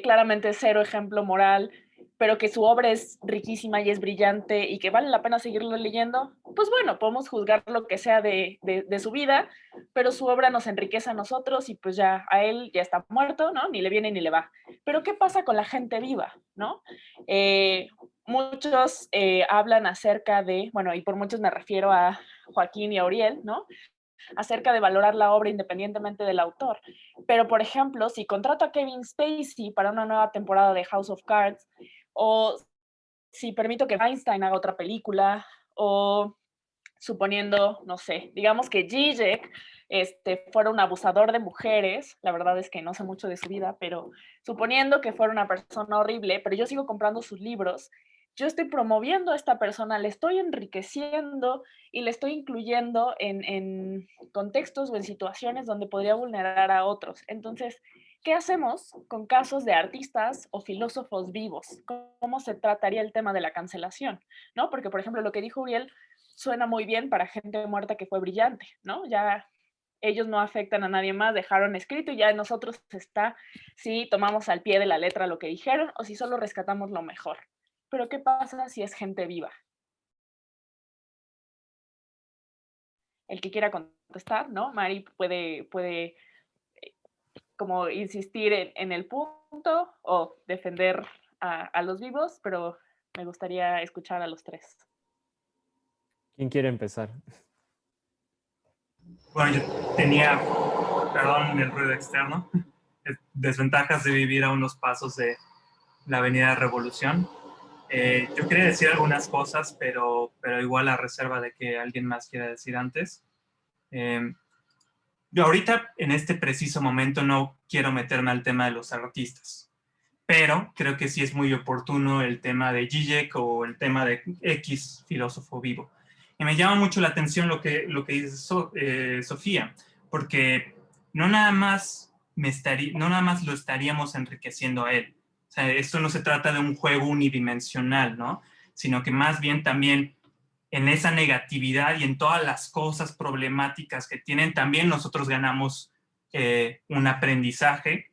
claramente es cero ejemplo moral, pero que su obra es riquísima y es brillante y que vale la pena seguirlo leyendo, pues bueno, podemos juzgar lo que sea de su vida, pero su obra nos enriquece a nosotros y pues ya a él ya está muerto, ¿no? Ni le viene ni le va. Pero ¿qué pasa con la gente viva, no? Muchos hablan acerca de, bueno, y por muchos me refiero a Joaquín y a Oriel, ¿no? Acerca de valorar la obra independientemente del autor. Pero, por ejemplo, si contrato a Kevin Spacey para una nueva temporada de House of Cards, o si permito que Einstein haga otra película, o suponiendo, no sé, digamos que Zizek fuera un abusador de mujeres, la verdad es que no sé mucho de su vida, pero suponiendo que fuera una persona horrible, pero yo sigo comprando sus libros, yo estoy promoviendo a esta persona, le estoy enriqueciendo y le estoy incluyendo en contextos o en situaciones donde podría vulnerar a otros. Entonces, ¿qué hacemos con casos de artistas o filósofos vivos? ¿Cómo se trataría el tema de la cancelación? ¿No? Porque, por ejemplo, lo que dijo Uriel suena muy bien para gente muerta que fue brillante, ¿no? Ya ellos no afectan a nadie más, dejaron escrito y ya en nosotros está si tomamos al pie de la letra lo que dijeron o si solo rescatamos lo mejor. Pero ¿qué pasa si es gente viva? El que quiera contestar, ¿no? Mari puede como insistir en el punto o defender a los vivos, pero me gustaría escuchar a los tres. ¿Quién quiere empezar? Bueno, yo tenía, perdón, el ruido externo, desventajas de vivir a unos pasos de la Avenida Revolución. Yo quería decir algunas cosas, pero igual a reserva de que alguien más quiera decir antes. Yo ahorita, en este preciso momento, no quiero meterme al tema de los artistas, pero creo que sí es muy oportuno el tema de Zizek o el tema de X filósofo vivo. Y me llama mucho la atención lo que dice Sofía, porque no nada más lo estaríamos enriqueciendo a él. O sea, esto no se trata de un juego unidimensional, ¿no? Sino que más bien también en esa negatividad y en todas las cosas problemáticas que tienen, también nosotros ganamos un aprendizaje.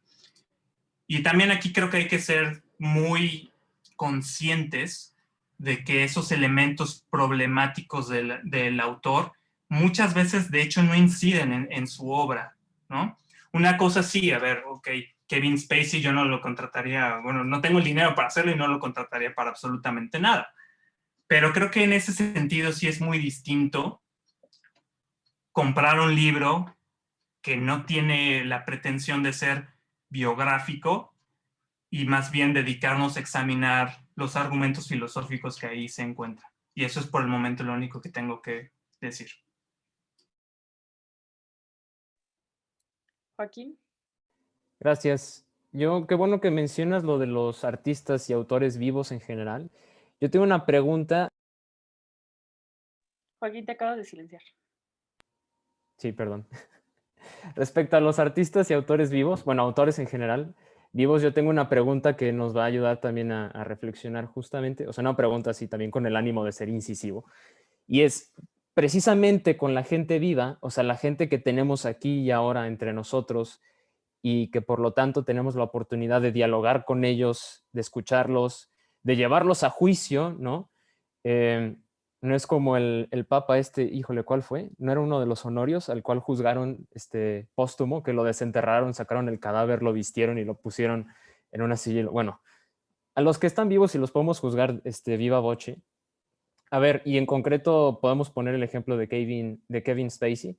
Y también aquí creo que hay que ser muy conscientes de que esos elementos problemáticos del autor muchas veces, de hecho, no inciden en su obra, ¿no? Una cosa sí, a ver, ok, Kevin Spacey yo no lo contrataría, bueno, no tengo el dinero para hacerlo y no lo contrataría para absolutamente nada. Pero creo que en ese sentido sí es muy distinto comprar un libro que no tiene la pretensión de ser biográfico y más bien dedicarnos a examinar los argumentos filosóficos que ahí se encuentran. Y eso es por el momento lo único que tengo que decir. Joaquín. Gracias. Qué bueno que mencionas lo de los artistas y autores vivos en general. Yo tengo una pregunta. Joaquín, te acabas de silenciar. Sí, perdón. Respecto a los artistas y autores vivos, bueno, autores en general, vivos, yo tengo una pregunta que nos va a ayudar también a reflexionar justamente, o sea, una pregunta así también con el ánimo de ser incisivo, y es precisamente con la gente viva, o sea, la gente que tenemos aquí y ahora entre nosotros y que por lo tanto tenemos la oportunidad de dialogar con ellos, de escucharlos, de llevarlos a juicio, ¿no? No es como el Papa híjole, ¿cuál fue? ¿No era uno de los honorios al cual juzgaron póstumo, que lo desenterraron, sacaron el cadáver, lo vistieron y lo pusieron en una silla? Bueno, a los que están vivos y los podemos juzgar viva voce. A ver, y en concreto podemos poner el ejemplo de Kevin Spacey.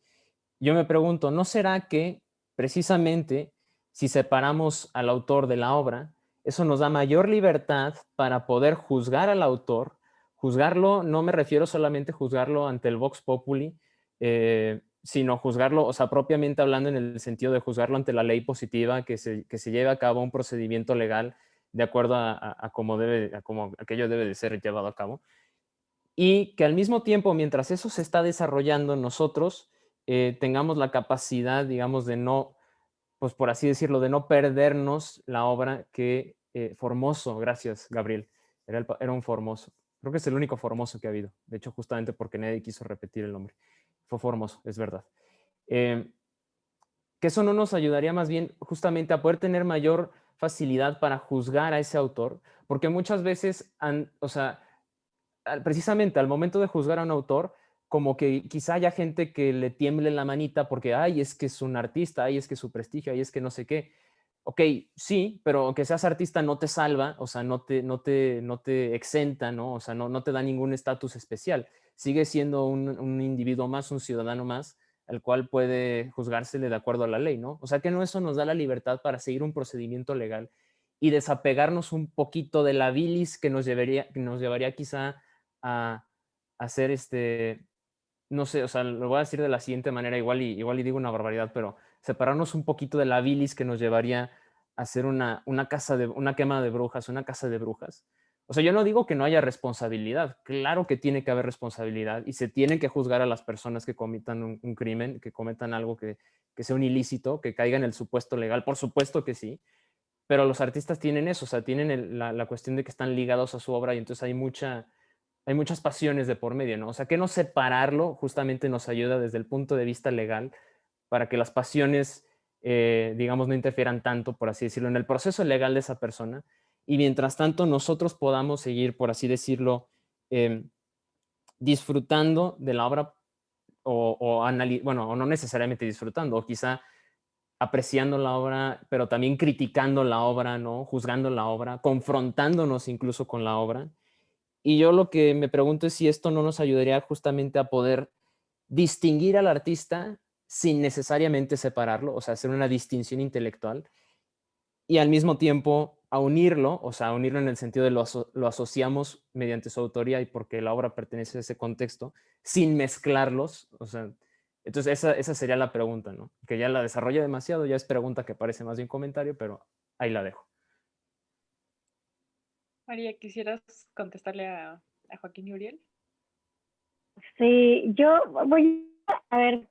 Yo me pregunto, ¿no será que precisamente si separamos al autor de la obra, eso nos da mayor libertad para poder juzgar al autor? Juzgarlo, no me refiero solamente a juzgarlo ante el Vox Populi, sino juzgarlo, o sea, propiamente hablando en el sentido de juzgarlo ante la ley positiva, que se lleve a cabo un procedimiento legal de acuerdo a cómo aquello debe de ser llevado a cabo. Y que al mismo tiempo, mientras eso se está desarrollando, nosotros tengamos la capacidad, digamos, de no, pues por así decirlo, de no perdernos la obra que Formoso, gracias Gabriel, era un Formoso. Creo que es el único Formoso que ha habido. De hecho, justamente porque nadie quiso repetir el nombre. Fue Formoso, es verdad. Que eso no nos ayudaría más bien justamente a poder tener mayor facilidad para juzgar a ese autor, porque muchas veces, o sea, precisamente al momento de juzgar a un autor, como que quizá haya gente que le tiemble la manita porque, ay, es que es un artista, ay, es que es su prestigio, ay, es que no sé qué. Ok, sí, pero aunque seas artista no te salva, o sea, no te exenta, ¿no? O sea, no te da ningún estatus especial. Sigue siendo un individuo más, un ciudadano más, al cual puede juzgársele de acuerdo a la ley, ¿no? O sea, que no eso nos da la libertad para seguir un procedimiento legal y desapegarnos un poquito de la bilis que nos llevaría quizá a hacer no sé, o sea, lo voy a decir de la siguiente manera, igual y digo una barbaridad, pero separarnos un poquito de la bilis que nos llevaría a hacer una quema de brujas, una casa de brujas, O sea, yo no digo que no haya responsabilidad, claro que tiene que haber responsabilidad y se tienen que juzgar a las personas que cometan un crimen, que cometan algo que sea un ilícito, que caiga en el supuesto legal, por supuesto que sí, pero los artistas tienen eso, o sea, tienen la cuestión de que están ligados a su obra y entonces hay muchas pasiones de por medio, ¿no? O sea, que no separarlo justamente nos ayuda desde el punto de vista legal para que las pasiones, digamos, no interfieran tanto, por así decirlo, en el proceso legal de esa persona. Y mientras tanto, nosotros podamos seguir, por así decirlo, eh, disfrutando de la obra bueno, o no necesariamente disfrutando, o quizá apreciando la obra, pero también criticando la obra, ¿no? Juzgando la obra, confrontándonos incluso con la obra. Y yo lo que me pregunto es si esto no nos ayudaría justamente a poder distinguir al artista sin necesariamente separarlo, o sea, hacer una distinción intelectual y al mismo tiempo a unirlo, o sea, a unirlo en el sentido de lo asociamos mediante su autoría y porque la obra pertenece a ese contexto, sin mezclarlos, o sea, entonces esa sería la pregunta, ¿no? Que ya la desarrolla demasiado, ya es pregunta que parece más bien comentario, pero ahí la dejo. María, ¿quisieras contestarle a Joaquín y Uriel? Sí, yo voy a ver,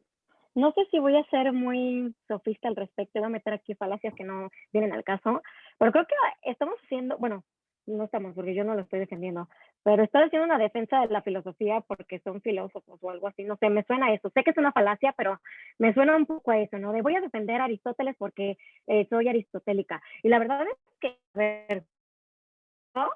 no sé si voy a ser muy sofista al respecto, voy a meter aquí falacias que no vienen al caso, pero creo que estamos haciendo, bueno, no estamos, porque yo no lo estoy defendiendo, pero estoy haciendo una defensa de la filosofía porque son filósofos o algo así, no sé, me suena a eso. Sé que es una falacia, pero me suena un poco a eso, ¿no? De voy a defender a Aristóteles porque soy aristotélica. Y la verdad es que, a ver, ¿no?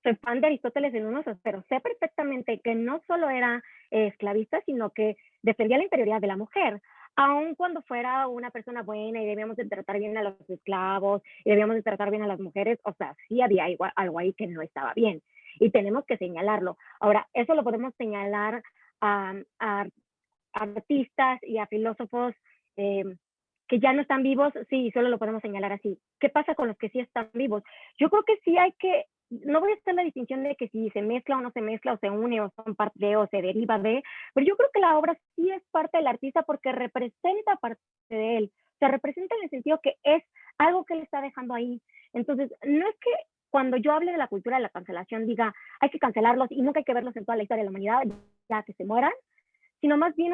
Soy fan de Aristóteles en unos, pero sé perfectamente que no solo era esclavista, sino que defendía la interioridad de la mujer, aun cuando fuera una persona buena y debíamos de tratar bien a los esclavos y debíamos de tratar bien a las mujeres, o sea, sí había algo ahí que no estaba bien y tenemos que señalarlo. Ahora, eso lo podemos señalar a artistas y a filósofos eh, que ya no están vivos, sí, solo lo podemos señalar así. ¿Qué pasa con los que sí están vivos? Yo creo que sí hay que, no voy a hacer la distinción de que si se mezcla o no se mezcla, o se une o son parte de, o se deriva de, pero yo creo que la obra sí es parte del artista porque representa parte de él. Se representa en el sentido que es algo que él está dejando ahí. Entonces, no es que cuando yo hable de la cultura de la cancelación diga hay que cancelarlos y nunca hay que verlos en toda la historia de la humanidad, ya que se mueran, sino más bien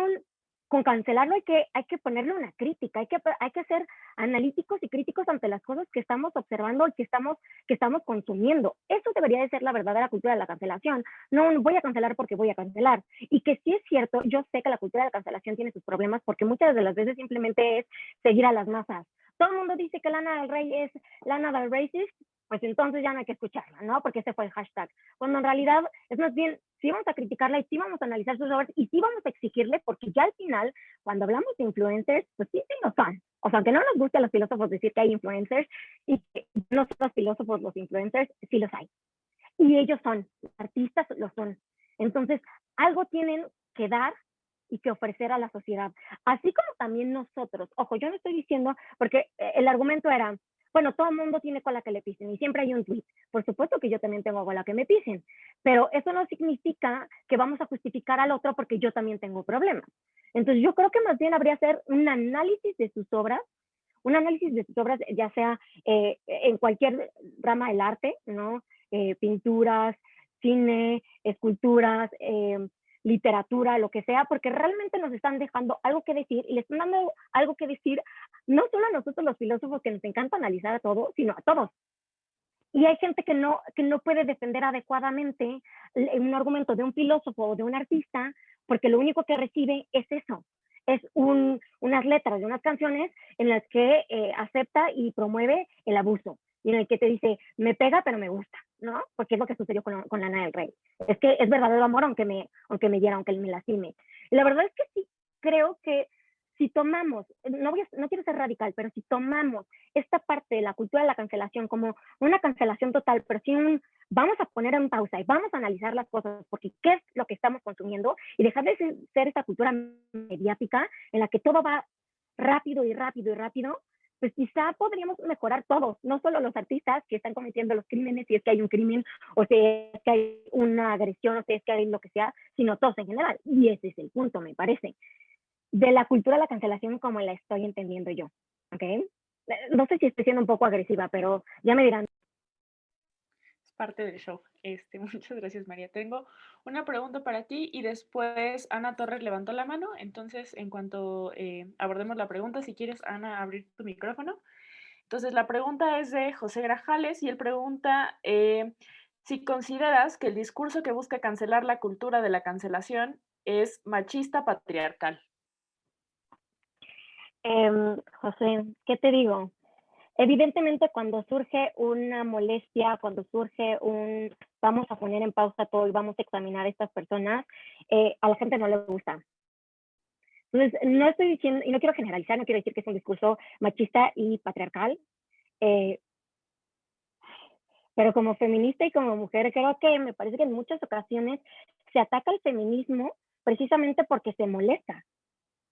con cancelarlo hay que ponerle una crítica, hay que ser analíticos y críticos ante las cosas que estamos observando y que estamos consumiendo. Eso debería de ser la verdadera cultura de la cancelación. No voy a cancelar porque voy a cancelar. Y que sí es cierto, yo sé que la cultura de la cancelación tiene sus problemas porque muchas de las veces simplemente es seguir a las masas. Todo el mundo dice que Lana del Rey es Lana del Racist, pues entonces ya no hay que escucharla, ¿no? Porque ese fue el hashtag. Cuando en realidad es más bien, sí vamos a criticarla y sí vamos a analizar sus obras y sí vamos a exigirle, porque ya al final, cuando hablamos de influencers, pues sí lo son. O sea, aunque no nos guste a los filósofos decir que hay influencers y que nosotros filósofos, los influencers, sí los hay. Y ellos son, los artistas lo son. Entonces, algo tienen que dar y que ofrecer a la sociedad. Así como también nosotros, ojo, yo no estoy diciendo, porque el argumento era, bueno, todo el mundo tiene cola que le pisen y siempre hay un tweet. Por supuesto que yo también tengo cola que me pisen, pero eso no significa que vamos a justificar al otro porque yo también tengo problemas. Entonces yo creo que más bien habría que hacer un análisis de sus obras, ya sea en cualquier rama del arte, ¿no? Pinturas, cine, esculturas, literatura, lo que sea, porque realmente nos están dejando algo que decir y le están dando algo que decir no solo a nosotros los filósofos que nos encanta analizar a todo, sino a todos. Y hay gente que no puede defender adecuadamente un argumento de un filósofo o de un artista porque lo único que recibe es eso, es unas letras de unas canciones en las que acepta y promueve el abuso y en el que te dice, me pega pero me gusta, ¿no? Porque es lo que sucedió con Lana del Rey. Es que es verdadero amor aunque me hiera, aunque me lastime. Y la verdad es que sí, creo que si tomamos, no quiero ser radical, pero si tomamos esta parte de la cultura de la cancelación como una cancelación total, pero sí vamos a poner en pausa y vamos a analizar las cosas, porque qué es lo que estamos consumiendo y dejar de ser esta cultura mediática en la que todo va rápido y rápido y rápido, pues quizá podríamos mejorar todos, no solo los artistas que están cometiendo los crímenes, si es que hay un crimen, o si es que hay una agresión, o si es que hay lo que sea, sino todos en general. Y ese es el punto, me parece, de la cultura de la cancelación como la estoy entendiendo yo, ¿ok? No sé si estoy siendo un poco agresiva, pero ya me dirán. parte del show. Muchas gracias, María. Tengo una pregunta para ti y después Ana Torres levantó la mano. Entonces, en cuanto abordemos la pregunta, si quieres, Ana, abrir tu micrófono. Entonces, la pregunta es de José Grajales y él pregunta si consideras que el discurso que busca cancelar la cultura de la cancelación es machista patriarcal. José, ¿qué te digo? Evidentemente, cuando surge una molestia, cuando surge vamos a poner en pausa todo y vamos a examinar a estas personas, a la gente no le gusta. Entonces, no estoy diciendo, y no quiero generalizar, no quiero decir que es un discurso machista y patriarcal, pero como feminista y como mujer, creo que me parece que en muchas ocasiones se ataca el feminismo precisamente porque se molesta.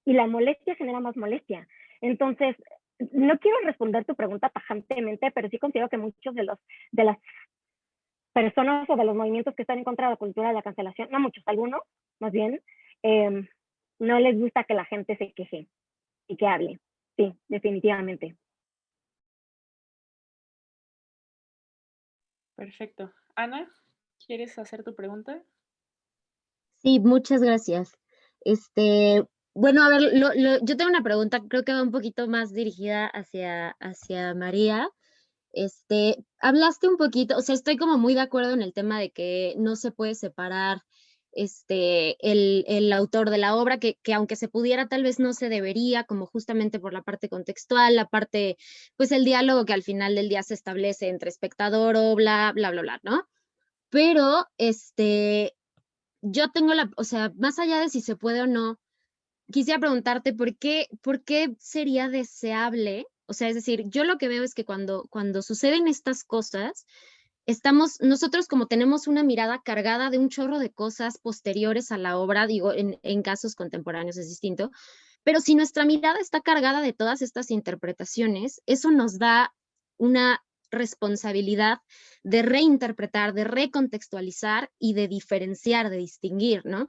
Y la molestia genera más molestia. Entonces, no quiero responder tu pregunta tajantemente, pero sí considero que muchos de las personas o de los movimientos que están en contra de la cultura de la cancelación, no muchos, algunos, más bien, no les gusta que la gente se queje y que hable. Sí, definitivamente. Perfecto. Ana, ¿quieres hacer tu pregunta? Sí, muchas gracias. Bueno, a ver, yo tengo una pregunta, creo que va un poquito más dirigida hacia María. Hablaste un poquito, o sea, estoy como muy de acuerdo en el tema de que no se puede separar el autor de la obra, que aunque se pudiera, tal vez no se debería, como justamente por la parte contextual, la parte, pues el diálogo que al final del día se establece entre espectador o bla, bla, bla, bla, ¿no? Pero, yo tengo o sea, más allá de si se puede o no, quisiera preguntarte por qué sería deseable, o sea, es decir, yo lo que veo es que cuando suceden estas cosas, nosotros como tenemos una mirada cargada de un chorro de cosas posteriores a la obra, digo, en casos contemporáneos es distinto, pero si nuestra mirada está cargada de todas estas interpretaciones, eso nos da una responsabilidad de reinterpretar, de recontextualizar y de diferenciar, de distinguir, ¿no?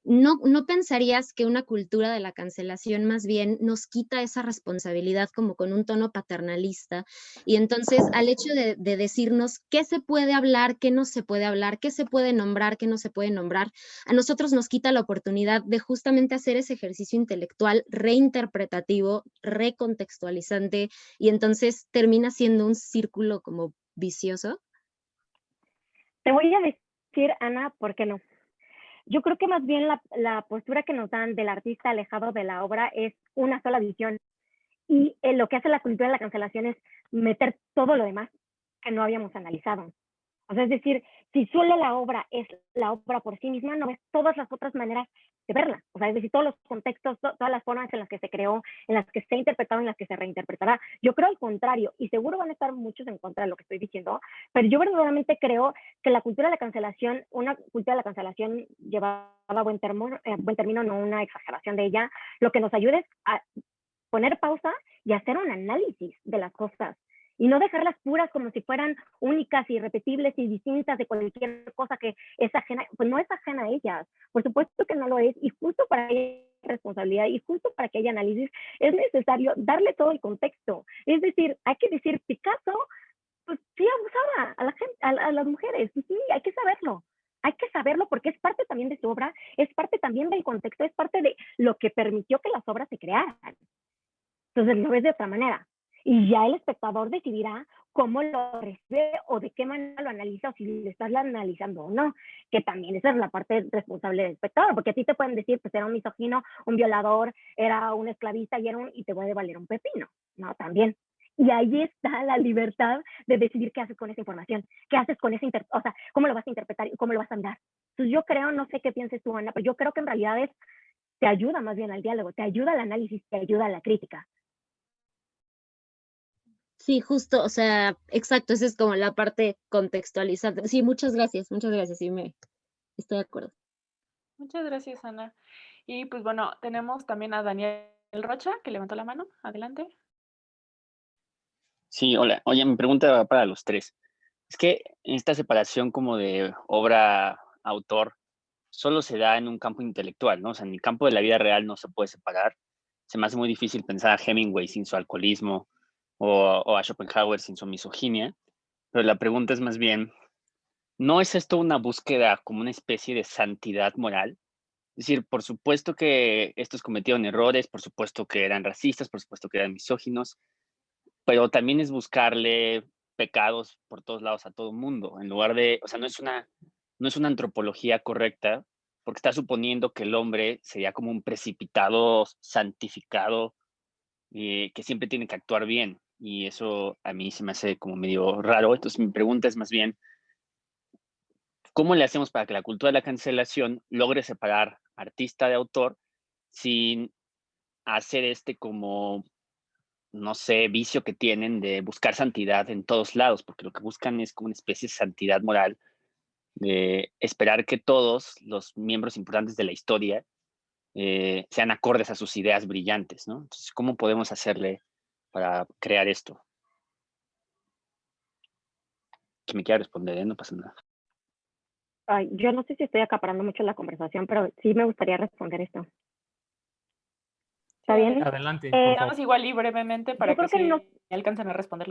¿No pensarías que una cultura de la cancelación más bien nos quita esa responsabilidad como con un tono paternalista? Y entonces al hecho de decirnos qué se puede hablar, qué no se puede hablar, qué se puede nombrar, qué no se puede nombrar, a nosotros nos quita la oportunidad de justamente hacer ese ejercicio intelectual reinterpretativo, recontextualizante, y entonces termina siendo un círculo como vicioso. Te voy a decir, Ana, ¿por qué no? Yo creo que más bien la postura que nos dan del artista alejado de la obra es una sola visión. Y lo que hace la cultura de la cancelación es meter todo lo demás que no habíamos analizado. O sea, es decir, si solo la obra es la obra por sí misma, no ves todas las otras maneras de verla. O sea, es decir, todos los contextos, todas las formas en las que se creó, en las que se ha interpretado, en las que se reinterpretará. Yo creo al contrario, y seguro van a estar muchos en contra de lo que estoy diciendo, pero yo verdaderamente creo que la cultura de la cancelación, una cultura de la cancelación llevada a buen término, no una exageración de ella, lo que nos ayuda es a poner pausa y hacer un análisis de las cosas y no dejarlas puras como si fueran únicas y repetibles y distintas de cualquier cosa que es ajena, pues no es ajena a ellas, por supuesto que no lo es, y justo para que haya responsabilidad y justo para que haya análisis es necesario darle todo el contexto. Es decir, hay que decir, Picasso pues sí abusaba a la gente, a las mujeres, y sí, hay que saberlo. Hay que saberlo porque es parte también de su obra, es parte también del contexto, es parte de lo que permitió que las obras se crearan. Entonces lo ves de otra manera. Y ya el espectador decidirá cómo lo recibe o de qué manera lo analiza o si le estás analizando o no. Que también esa es la parte responsable del espectador, porque a ti te pueden decir, pues era un misógino, un violador, era un esclavista y te puede valer un pepino, ¿no? También. Y ahí está la libertad de decidir qué haces con esa información, qué haces con esa, o sea, cómo lo vas a interpretar y cómo lo vas a andar. Entonces yo creo, no sé qué pienses tú, Ana, pero yo creo que en realidad te ayuda más bien al diálogo, te ayuda al análisis, te ayuda a la crítica. Sí, justo, o sea, exacto, esa es como la parte contextualizante. Sí, muchas gracias, sí, estoy de acuerdo. Muchas gracias, Ana. Y pues bueno, tenemos también a Daniel Rocha, que levantó la mano. Adelante. Sí, hola. Oye, mi pregunta va para los tres. Es que esta separación como de obra-autor solo se da en un campo intelectual, ¿no? O sea, en el campo de la vida real no se puede separar. Se me hace muy difícil pensar a Hemingway sin su alcoholismo o a Schopenhauer sin su misoginia. Pero la pregunta es más bien, ¿no es esto una búsqueda como una especie de santidad moral? Es decir, por supuesto que estos cometieron errores, por supuesto que eran racistas, por supuesto que eran misóginos, pero también es buscarle pecados por todos lados a todo mundo, en lugar de, o sea, no es una antropología correcta, porque está suponiendo que el hombre sería como un precipitado santificado que siempre tiene que actuar bien, y eso a mí se me hace como medio raro. Entonces mi pregunta es más bien, ¿cómo le hacemos para que la cultura de la cancelación logre separar artista de autor sin hacer como, no sé, vicio que tienen de buscar santidad en todos lados? Porque lo que buscan es como una especie de santidad moral, de esperar que todos los miembros importantes de la historia sean acordes a sus ideas brillantes, ¿no? Entonces, ¿cómo podemos hacerle para crear esto? Que me quiera responder, no pasa nada. Ay, yo no sé si estoy acaparando mucho la conversación, pero sí me gustaría responder esto. ¿Está bien? Adelante, por Nada favor. más igual y brevemente para Yo creo que que sí no. alcancen a responder.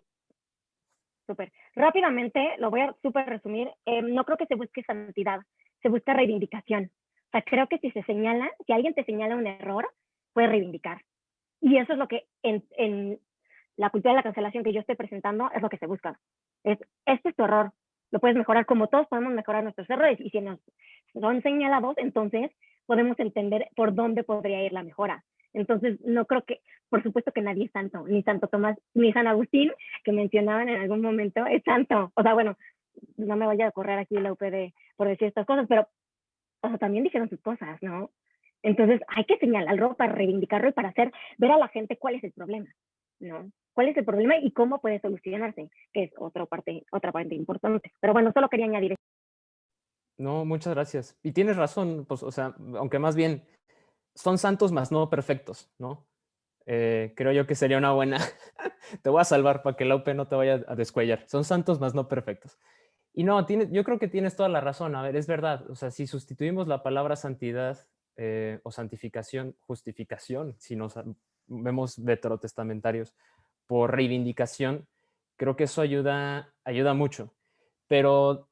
Súper. Rápidamente, lo voy a súper resumir. No creo que se busque santidad, se busca reivindicación. O sea, creo que si alguien te señala un error, puedes reivindicar. Y eso es lo que en la cultura de la cancelación que yo estoy presentando es lo que se busca. Este es tu error, lo puedes mejorar como todos podemos mejorar nuestros errores. Y si nos son señalados, entonces podemos entender por dónde podría ir la mejora. Entonces, no creo que, por supuesto que nadie es santo, ni Santo Tomás, ni San Agustín, que mencionaban en algún momento, es santo. O sea, bueno, no me vaya a correr aquí la UPD por decir estas cosas, pero o sea, también dijeron sus cosas, ¿no? Entonces, hay que señalarlo para reivindicarlo y para ver a la gente cuál es el problema, ¿no? ¿Cuál es el problema y cómo puede solucionarse? Que es otra parte importante. Pero bueno, solo quería añadir eso. No, muchas gracias. Y tienes razón, pues, o sea, aunque más bien son santos más no perfectos, ¿no? Creo yo que sería una buena... Te voy a salvar para que la UP no te vaya a descuellar. Son santos más no perfectos. Y no, yo creo que tienes toda la razón. A ver, es verdad. O sea, si sustituimos la palabra santidad o santificación, justificación, si nos vemos veterotestamentarios, por reivindicación, creo que eso ayuda mucho. Pero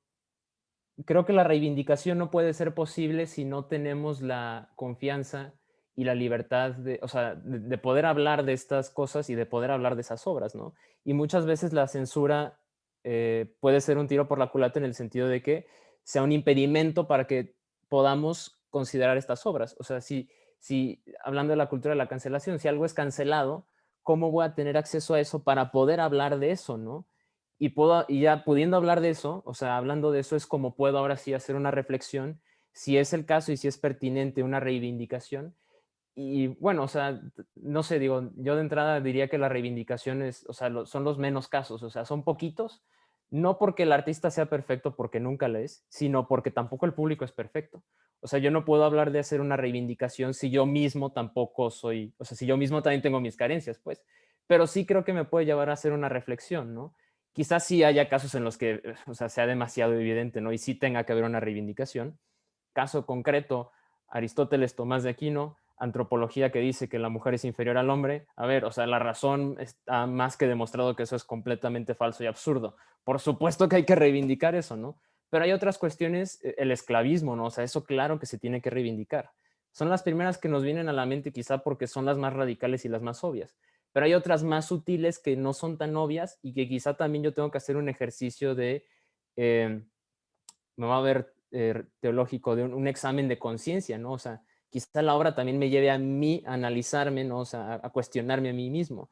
creo que la reivindicación no puede ser posible si no tenemos la confianza y la libertad de, o sea, de poder hablar de estas cosas y de poder hablar de esas obras, ¿no? Y muchas veces la censura puede ser un tiro por la culata en el sentido de que sea un impedimento para que podamos considerar estas obras. O sea, si hablando de la cultura de la cancelación, si algo es cancelado, ¿cómo voy a tener acceso a eso para poder hablar de eso, no? Y ya pudiendo hablar de eso, o sea, hablando de eso es como puedo ahora sí hacer una reflexión, si es el caso y si es pertinente una reivindicación. Y bueno, o sea, no sé, digo, yo de entrada diría que la reivindicación es, o sea, son los menos casos, o sea, son poquitos, no porque el artista sea perfecto, porque nunca lo es, sino porque tampoco el público es perfecto. O sea, yo no puedo hablar de hacer una reivindicación si yo mismo tampoco soy, o sea, si yo mismo también tengo mis carencias, pues. Pero sí creo que me puede llevar a hacer una reflexión, ¿no? Quizás sí haya casos en los que, o sea, sea demasiado evidente, ¿no? Y sí tenga que haber una reivindicación. Caso concreto, Aristóteles, Tomás de Aquino, antropología que dice que la mujer es inferior al hombre. A ver, o sea, la razón está más que demostrado que eso es completamente falso y absurdo. Por supuesto que hay que reivindicar eso, ¿no? Pero hay otras cuestiones, el esclavismo, ¿no? O sea, eso claro que se tiene que reivindicar. Son las primeras que nos vienen a la mente quizá porque son las más radicales y las más obvias. Pero hay otras más sutiles que no son tan obvias y que quizá también yo tengo que hacer un ejercicio de, me va a ver teológico, de un examen de conciencia, ¿no? O sea, quizá la obra también me lleve a mí a analizarme, ¿no? O sea, a cuestionarme a mí mismo.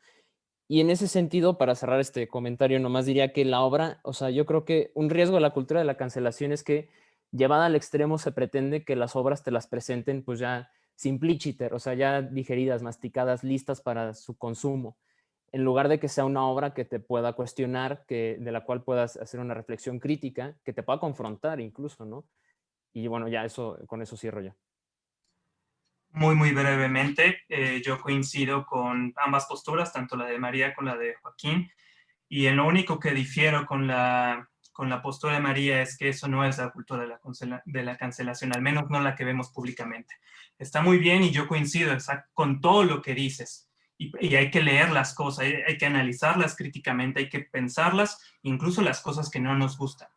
Y en ese sentido, para cerrar este comentario, nomás diría que la obra, o sea, yo creo que un riesgo de la cultura de la cancelación es que llevada al extremo se pretende que las obras te las presenten pues ya simpliciter, o sea, ya digeridas, masticadas, listas para su consumo, en lugar de que sea una obra que te pueda cuestionar, de la cual puedas hacer una reflexión crítica, que te pueda confrontar incluso, ¿no? Y bueno, ya con eso cierro ya. Muy, muy brevemente, yo coincido con ambas posturas, tanto la de María como la de Joaquín, y en lo único que difiero con la postura de María es que eso no es la cultura de la cancelación, al menos no la que vemos públicamente. Está muy bien y yo coincido con todo lo que dices, y hay que leer las cosas, hay que analizarlas críticamente, hay que pensarlas, incluso las cosas que no nos gustan.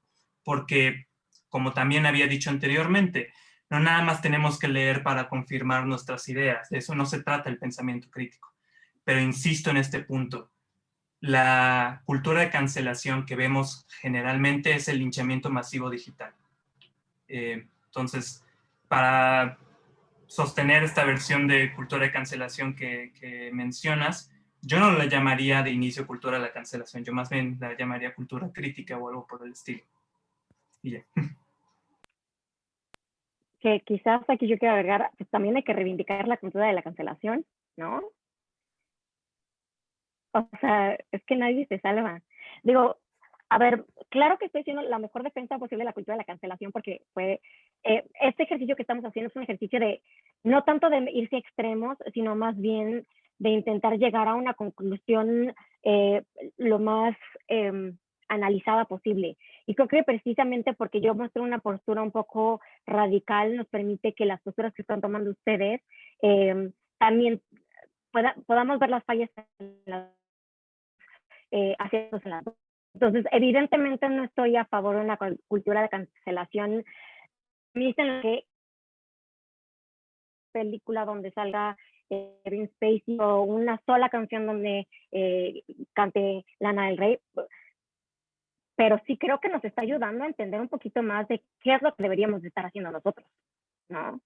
Porque, como también había dicho anteriormente, no nada más tenemos que leer para confirmar nuestras ideas, de eso no se trata el pensamiento crítico. Pero insisto en este punto, la cultura de cancelación que vemos generalmente es el linchamiento masivo digital. Entonces, para sostener esta versión de cultura de cancelación que mencionas, yo no la llamaría de inicio cultura de la cancelación, yo más bien la llamaría cultura crítica o algo por el estilo. Y ya. Que quizás aquí yo quiero agregar, pues también hay que reivindicar la cultura de la cancelación, ¿no? O sea, es que nadie se salva. Digo, a ver, claro que estoy haciendo la mejor defensa posible de la cultura de la cancelación porque fue, este ejercicio que estamos haciendo es un ejercicio de, no tanto de irse a extremos, sino más bien de intentar llegar a una conclusión lo más analizada posible. Y creo que precisamente porque yo muestro una postura un poco radical nos permite que las posturas que están tomando ustedes también podamos ver las fallas en las haciéndose la. Entonces, evidentemente no estoy a favor de una cultura de cancelación. Me dicen que película donde salga Kevin Spacey o una sola canción donde cante Lana del Rey, pero sí creo que nos está ayudando a entender un poquito más de qué es lo que deberíamos de estar haciendo nosotros, ¿no?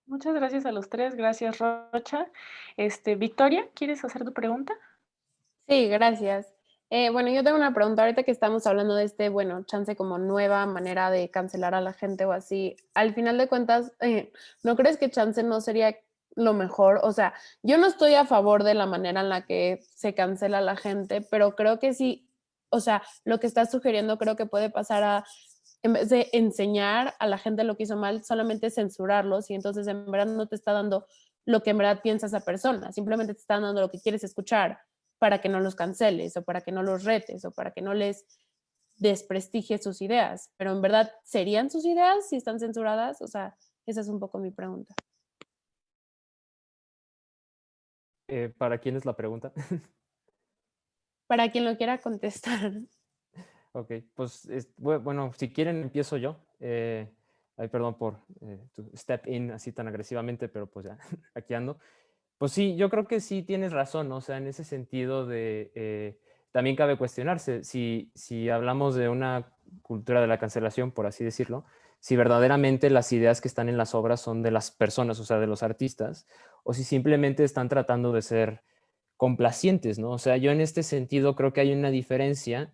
Muchas gracias a los tres, gracias Rocha. Victoria, ¿quieres hacer tu pregunta? Sí, gracias. Bueno, yo tengo una pregunta ahorita que estamos hablando de chance como nueva manera de cancelar a la gente o así. Al final de cuentas, ¿no crees que chance no sería lo mejor? O sea, yo no estoy a favor de la manera en la que se cancela a la gente, pero creo que sí, o sea, lo que estás sugiriendo creo que puede pasar a, en vez de enseñar a la gente lo que hizo mal, solamente censurarlos y entonces en verdad no te está dando lo que en verdad piensa esa persona, simplemente te está dando lo que quieres escuchar para que no los canceles o para que no los retes o para que no les desprestigies sus ideas. Pero en verdad, ¿serían sus ideas si están censuradas? O sea, esa es un poco mi pregunta. ¿Para quién es la pregunta? Para quien lo quiera contestar. Ok, pues bueno, si quieren empiezo yo. Ay, perdón por tu step in así tan agresivamente, pero pues ya, aquí ando. Pues sí, yo creo que sí tienes razón, ¿no? O sea, en ese sentido de, también cabe cuestionarse si hablamos de una cultura de la cancelación, por así decirlo, si verdaderamente las ideas que están en las obras son de las personas, o sea, de los artistas, o si simplemente están tratando de ser complacientes, ¿no? O sea, yo en este sentido creo que hay una diferencia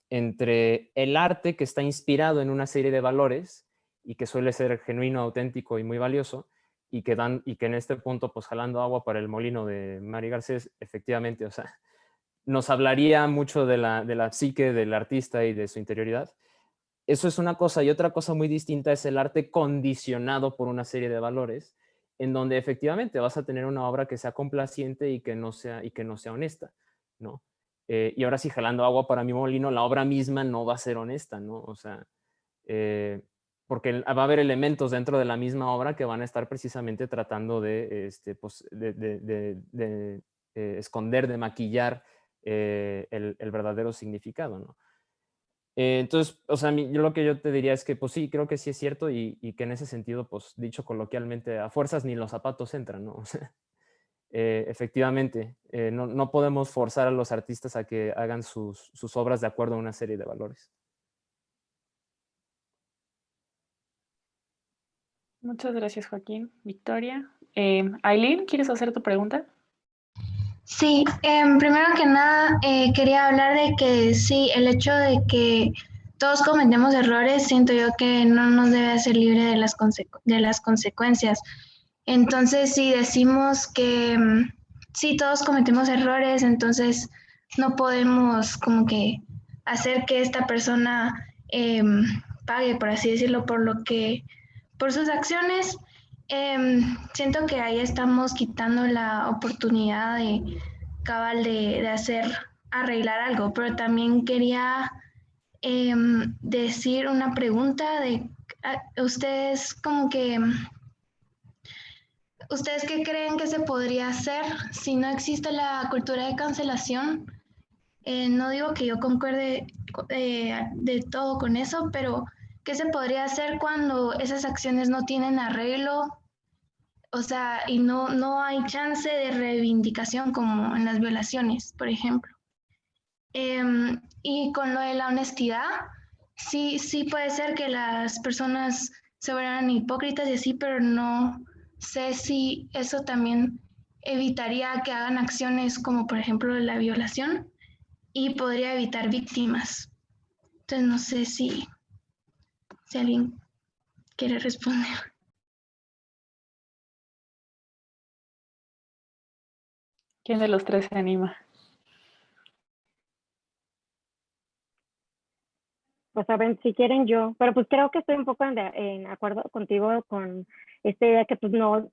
entre el arte que está inspirado en una serie de valores y que suele ser genuino, auténtico y muy valioso, y que en este punto, pues jalando agua para el molino de Mari Garcés, efectivamente, o sea, nos hablaría mucho de la psique del artista y de su interioridad. Eso es una cosa, y otra cosa muy distinta es el arte condicionado por una serie de valores, en donde efectivamente vas a tener una obra que sea complaciente y que no sea honesta, ¿no? Y ahora sí, jalando agua para mi molino, la obra misma no va a ser honesta, ¿no? O sea, porque va a haber elementos dentro de la misma obra que van a estar precisamente tratando de esconder, de maquillar el verdadero significado, ¿no? Entonces, o sea, yo lo que yo te diría es que, pues sí, creo que sí es cierto y que en ese sentido, pues dicho coloquialmente, a fuerzas ni los zapatos entran, ¿no? O sea, efectivamente, no podemos forzar a los artistas a que hagan sus obras de acuerdo a una serie de valores. Muchas gracias, Joaquín. Victoria. Aileen, ¿quieres hacer tu pregunta? Sí, primero que nada quería hablar de que sí, el hecho de que todos cometemos errores, siento yo que no nos debe hacer libre de las consecuencias. Entonces, si decimos que sí, todos cometemos errores, entonces no podemos como que hacer que esta persona pague, por así decirlo, por sus acciones. Siento que ahí estamos quitando la oportunidad de cabal de hacer arreglar algo, pero también quería decir una pregunta de ustedes como que ¿Ustedes qué creen que se podría hacer si no existe la cultura de cancelación? No digo que yo concuerde de todo con eso, pero ¿qué se podría hacer cuando esas acciones no tienen arreglo? O sea, y no hay chance de reivindicación como en las violaciones, por ejemplo. Y con lo de la honestidad, sí puede ser que las personas se vean hipócritas y así, pero no sé si eso también evitaría que hagan acciones como por ejemplo la violación y podría evitar víctimas. Entonces no sé si alguien quiere responder. ¿Quién de los tres se anima? Pues a ver, si quieren yo, pero pues creo que estoy un poco en acuerdo contigo con esta idea que pues o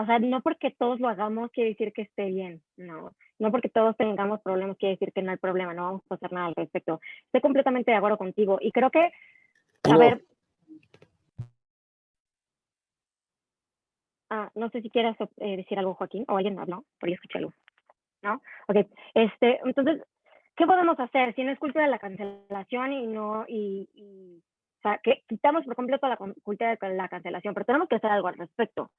sea, no porque todos lo hagamos quiere decir que esté bien, no porque todos tengamos problemas quiere decir que no hay problema, no vamos a hacer nada al respecto. Estoy completamente de acuerdo contigo y creo que, a ver, no sé si quieras decir algo, Joaquín, o alguien más, ¿no? Porque yo escuché algo, ¿no? Ok, entonces, ¿qué podemos hacer si no es cultura de la cancelación o sea, que quitamos por completo la cultura de la cancelación, pero tenemos que hacer algo al respecto?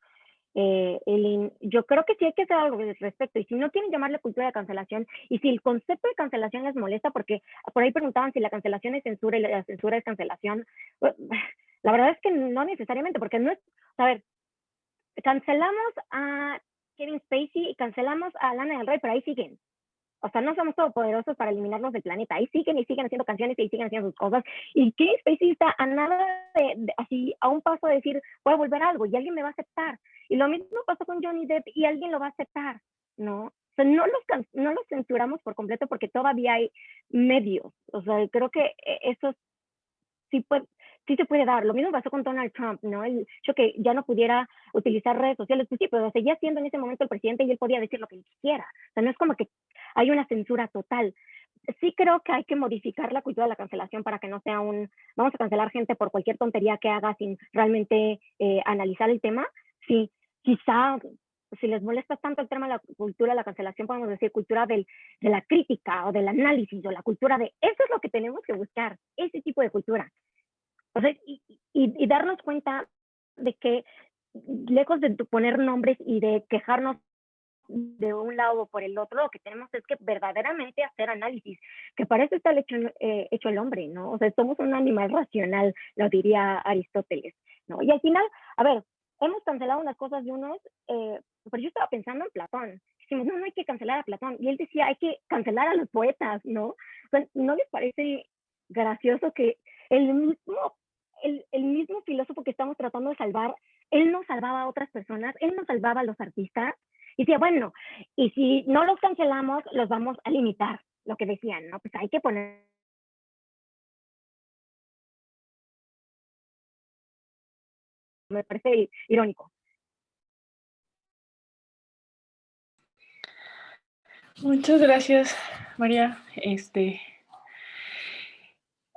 Yo creo que sí hay que hacer algo al respecto, y si no quieren llamarle cultura de cancelación, y si el concepto de cancelación les molesta, porque por ahí preguntaban si la cancelación es censura y la censura es cancelación, la verdad es que no necesariamente, porque no es, a ver, cancelamos a Kevin Spacey y cancelamos a Lana del Rey, pero ahí siguen. O sea, no somos todopoderosos para eliminarnos del planeta. Ahí siguen y siguen haciendo canciones y siguen haciendo sus cosas. Y Kevin Spacey está a nada así, a un paso de decir, voy a volver a algo y alguien me va a aceptar. Y lo mismo pasó con Johnny Depp y alguien lo va a aceptar, ¿no? O sea, no los censuramos por completo porque todavía hay medios. O sea, creo que eso sí se puede dar. Lo mismo pasó con Donald Trump, ¿no? El hecho que ya no pudiera utilizar redes sociales, pues sí, pero seguía siendo en ese momento el presidente y él podía decir lo que él quisiera. O sea, no es como que hay una censura total. Sí creo que hay que modificar la cultura de la cancelación para que no sea vamos a cancelar gente por cualquier tontería que haga sin realmente analizar el tema. Sí, quizá si les molesta tanto el tema de la cultura de la cancelación, podemos decir cultura de la crítica o del análisis o la cultura eso es lo que tenemos que buscar, ese tipo de cultura. O sea, y darnos cuenta de que lejos de poner nombres y de quejarnos de un lado o por el otro, lo que tenemos es que verdaderamente hacer análisis, que para eso está hecho el hombre, ¿no? O sea, somos un animal racional, lo diría Aristóteles, ¿no? Y al final, a ver, hemos cancelado unas cosas de unos, pero yo estaba pensando en Platón. Decimos, no hay que cancelar a Platón. Y él decía, hay que cancelar a los poetas, ¿no? O sea, ¿no les parece gracioso que el mismo filósofo que estamos tratando de salvar, él no salvaba a otras personas, él no salvaba a los artistas? Y decía, bueno, y si no los cancelamos, los vamos a limitar, lo que decían, ¿no? Pues hay que poner... Me parece irónico. Muchas gracias, María.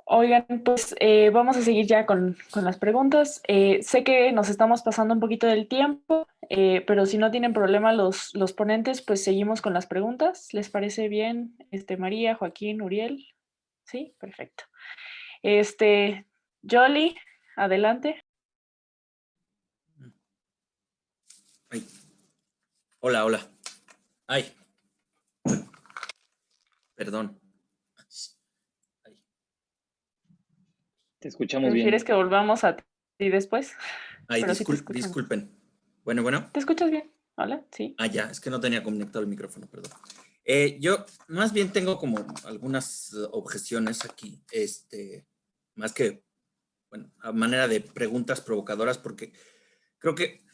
Oigan, pues vamos a seguir ya con las preguntas. Sé que nos estamos pasando un poquito del tiempo, pero si no tienen problema los ponentes, pues seguimos con las preguntas. ¿Les parece bien, María, Joaquín, Uriel? Sí, perfecto. Jolly, adelante. Ay. Hola. Ay. Perdón. Ay. Te escuchamos bien. ¿Prefieres que volvamos a ti después? Ay, Pero sí disculpen. Bueno. ¿Te escuchas bien? Hola, sí. Ya, es que no tenía conectado el micrófono, perdón. Yo más bien tengo como algunas objeciones aquí, más que, bueno, a manera de preguntas provocadoras, porque creo que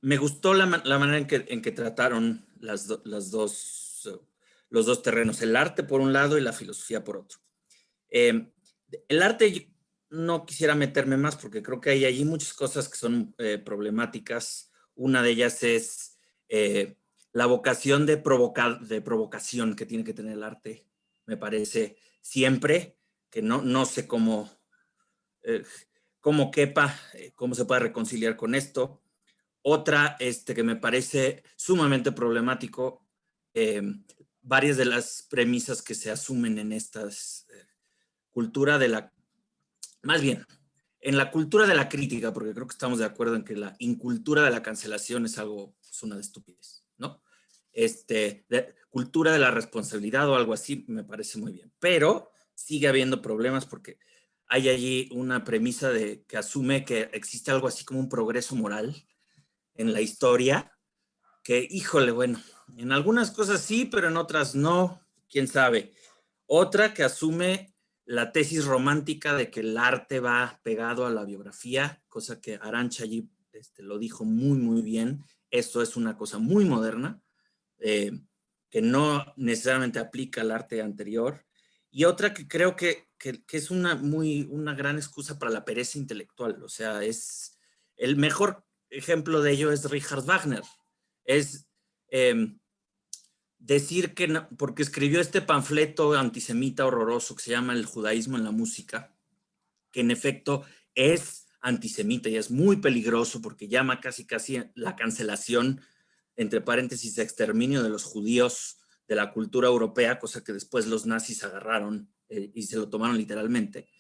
me gustó la manera en que trataron los dos terrenos, el arte por un lado y la filosofía por otro. El arte no quisiera meterme más porque creo que hay allí muchas cosas que son problemáticas. Una de ellas es la vocación de provocación que tiene que tener el arte, me parece siempre, que no sé cómo cómo quepa, cómo se puede reconciliar con esto. Otra que me parece sumamente problemático, varias de las premisas que se asumen en estas cultura de la, más bien, en la cultura de la crítica, porque creo que estamos de acuerdo en que la incultura de la cancelación es algo, es una de estupidez, ¿no? Cultura de la responsabilidad o algo así me parece muy bien, pero sigue habiendo problemas porque hay allí una premisa que asume que existe algo así como un progreso moral en la historia, que, híjole, bueno, en algunas cosas sí, pero en otras no, quién sabe. Otra que asume la tesis romántica de que el arte va pegado a la biografía, cosa que Arantxa allí lo dijo muy, muy bien. Esto es una cosa muy moderna, que no necesariamente aplica al arte anterior. Y otra que creo que es una gran excusa para la pereza intelectual. O sea, es el mejor ejemplo de ello es Richard Wagner. Es decir que no, porque escribió este panfleto antisemita horroroso que se llama El judaísmo en la música, que en efecto es antisemita y es muy peligroso porque llama casi la cancelación, entre paréntesis, exterminio de los judíos de la cultura europea, cosa que después los nazis agarraron y se lo tomaron literalmente.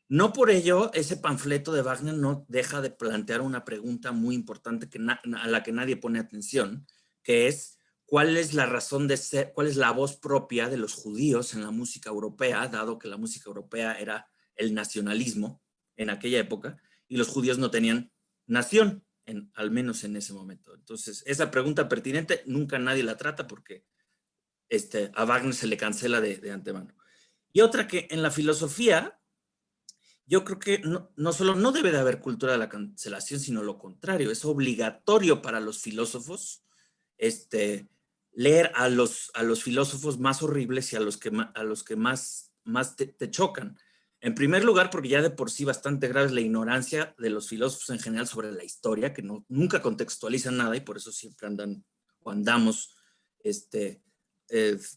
No por ello, ese panfleto de Wagner no deja de plantear una pregunta muy importante a la que nadie pone atención, que es cuál es la razón de ser, cuál es la voz propia de los judíos en la música europea, dado que la música europea era el nacionalismo en aquella época, y los judíos no tenían nación, al menos en ese momento. Entonces, esa pregunta pertinente nunca nadie la trata porque a Wagner se le cancela de antemano. Y otra que en la filosofía, yo creo que no solo no debe de haber cultura de la cancelación, sino lo contrario, es obligatorio para los filósofos leer a los filósofos más horribles y a los que más te chocan. En primer lugar, porque ya de por sí bastante grave es la ignorancia de los filósofos en general sobre la historia, que nunca contextualizan nada y por eso siempre andamos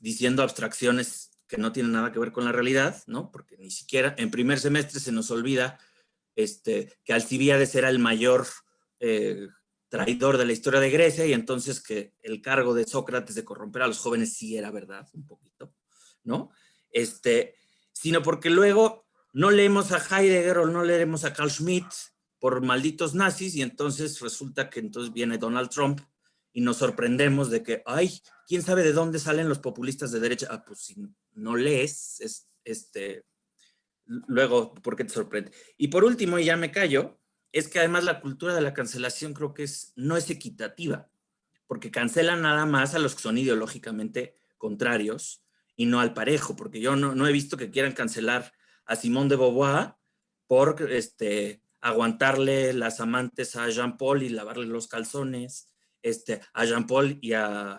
diciendo abstracciones que no tienen nada que ver con la realidad, ¿no? Porque ni siquiera en primer semestre se nos olvida que Alcibíades era el mayor traidor de la historia de Grecia y entonces que el cargo de Sócrates de corromper a los jóvenes sí era verdad, un poquito, ¿no? Sino porque luego no leemos a Heidegger o no leemos a Carl Schmitt por malditos nazis y entonces resulta que entonces viene Donald Trump y nos sorprendemos de que, ay, ¿quién sabe de dónde salen los populistas de derecha? Ah, pues si no lees, luego, ¿por qué te sorprende? Y por último, y ya me callo, es que además la cultura de la cancelación creo que no es equitativa, porque cancelan nada más a los que son ideológicamente contrarios y no al parejo, porque yo no he visto que quieran cancelar a Simone de Beauvoir por aguantarle las amantes a Jean-Paul y lavarle los calzones, a Jean-Paul y a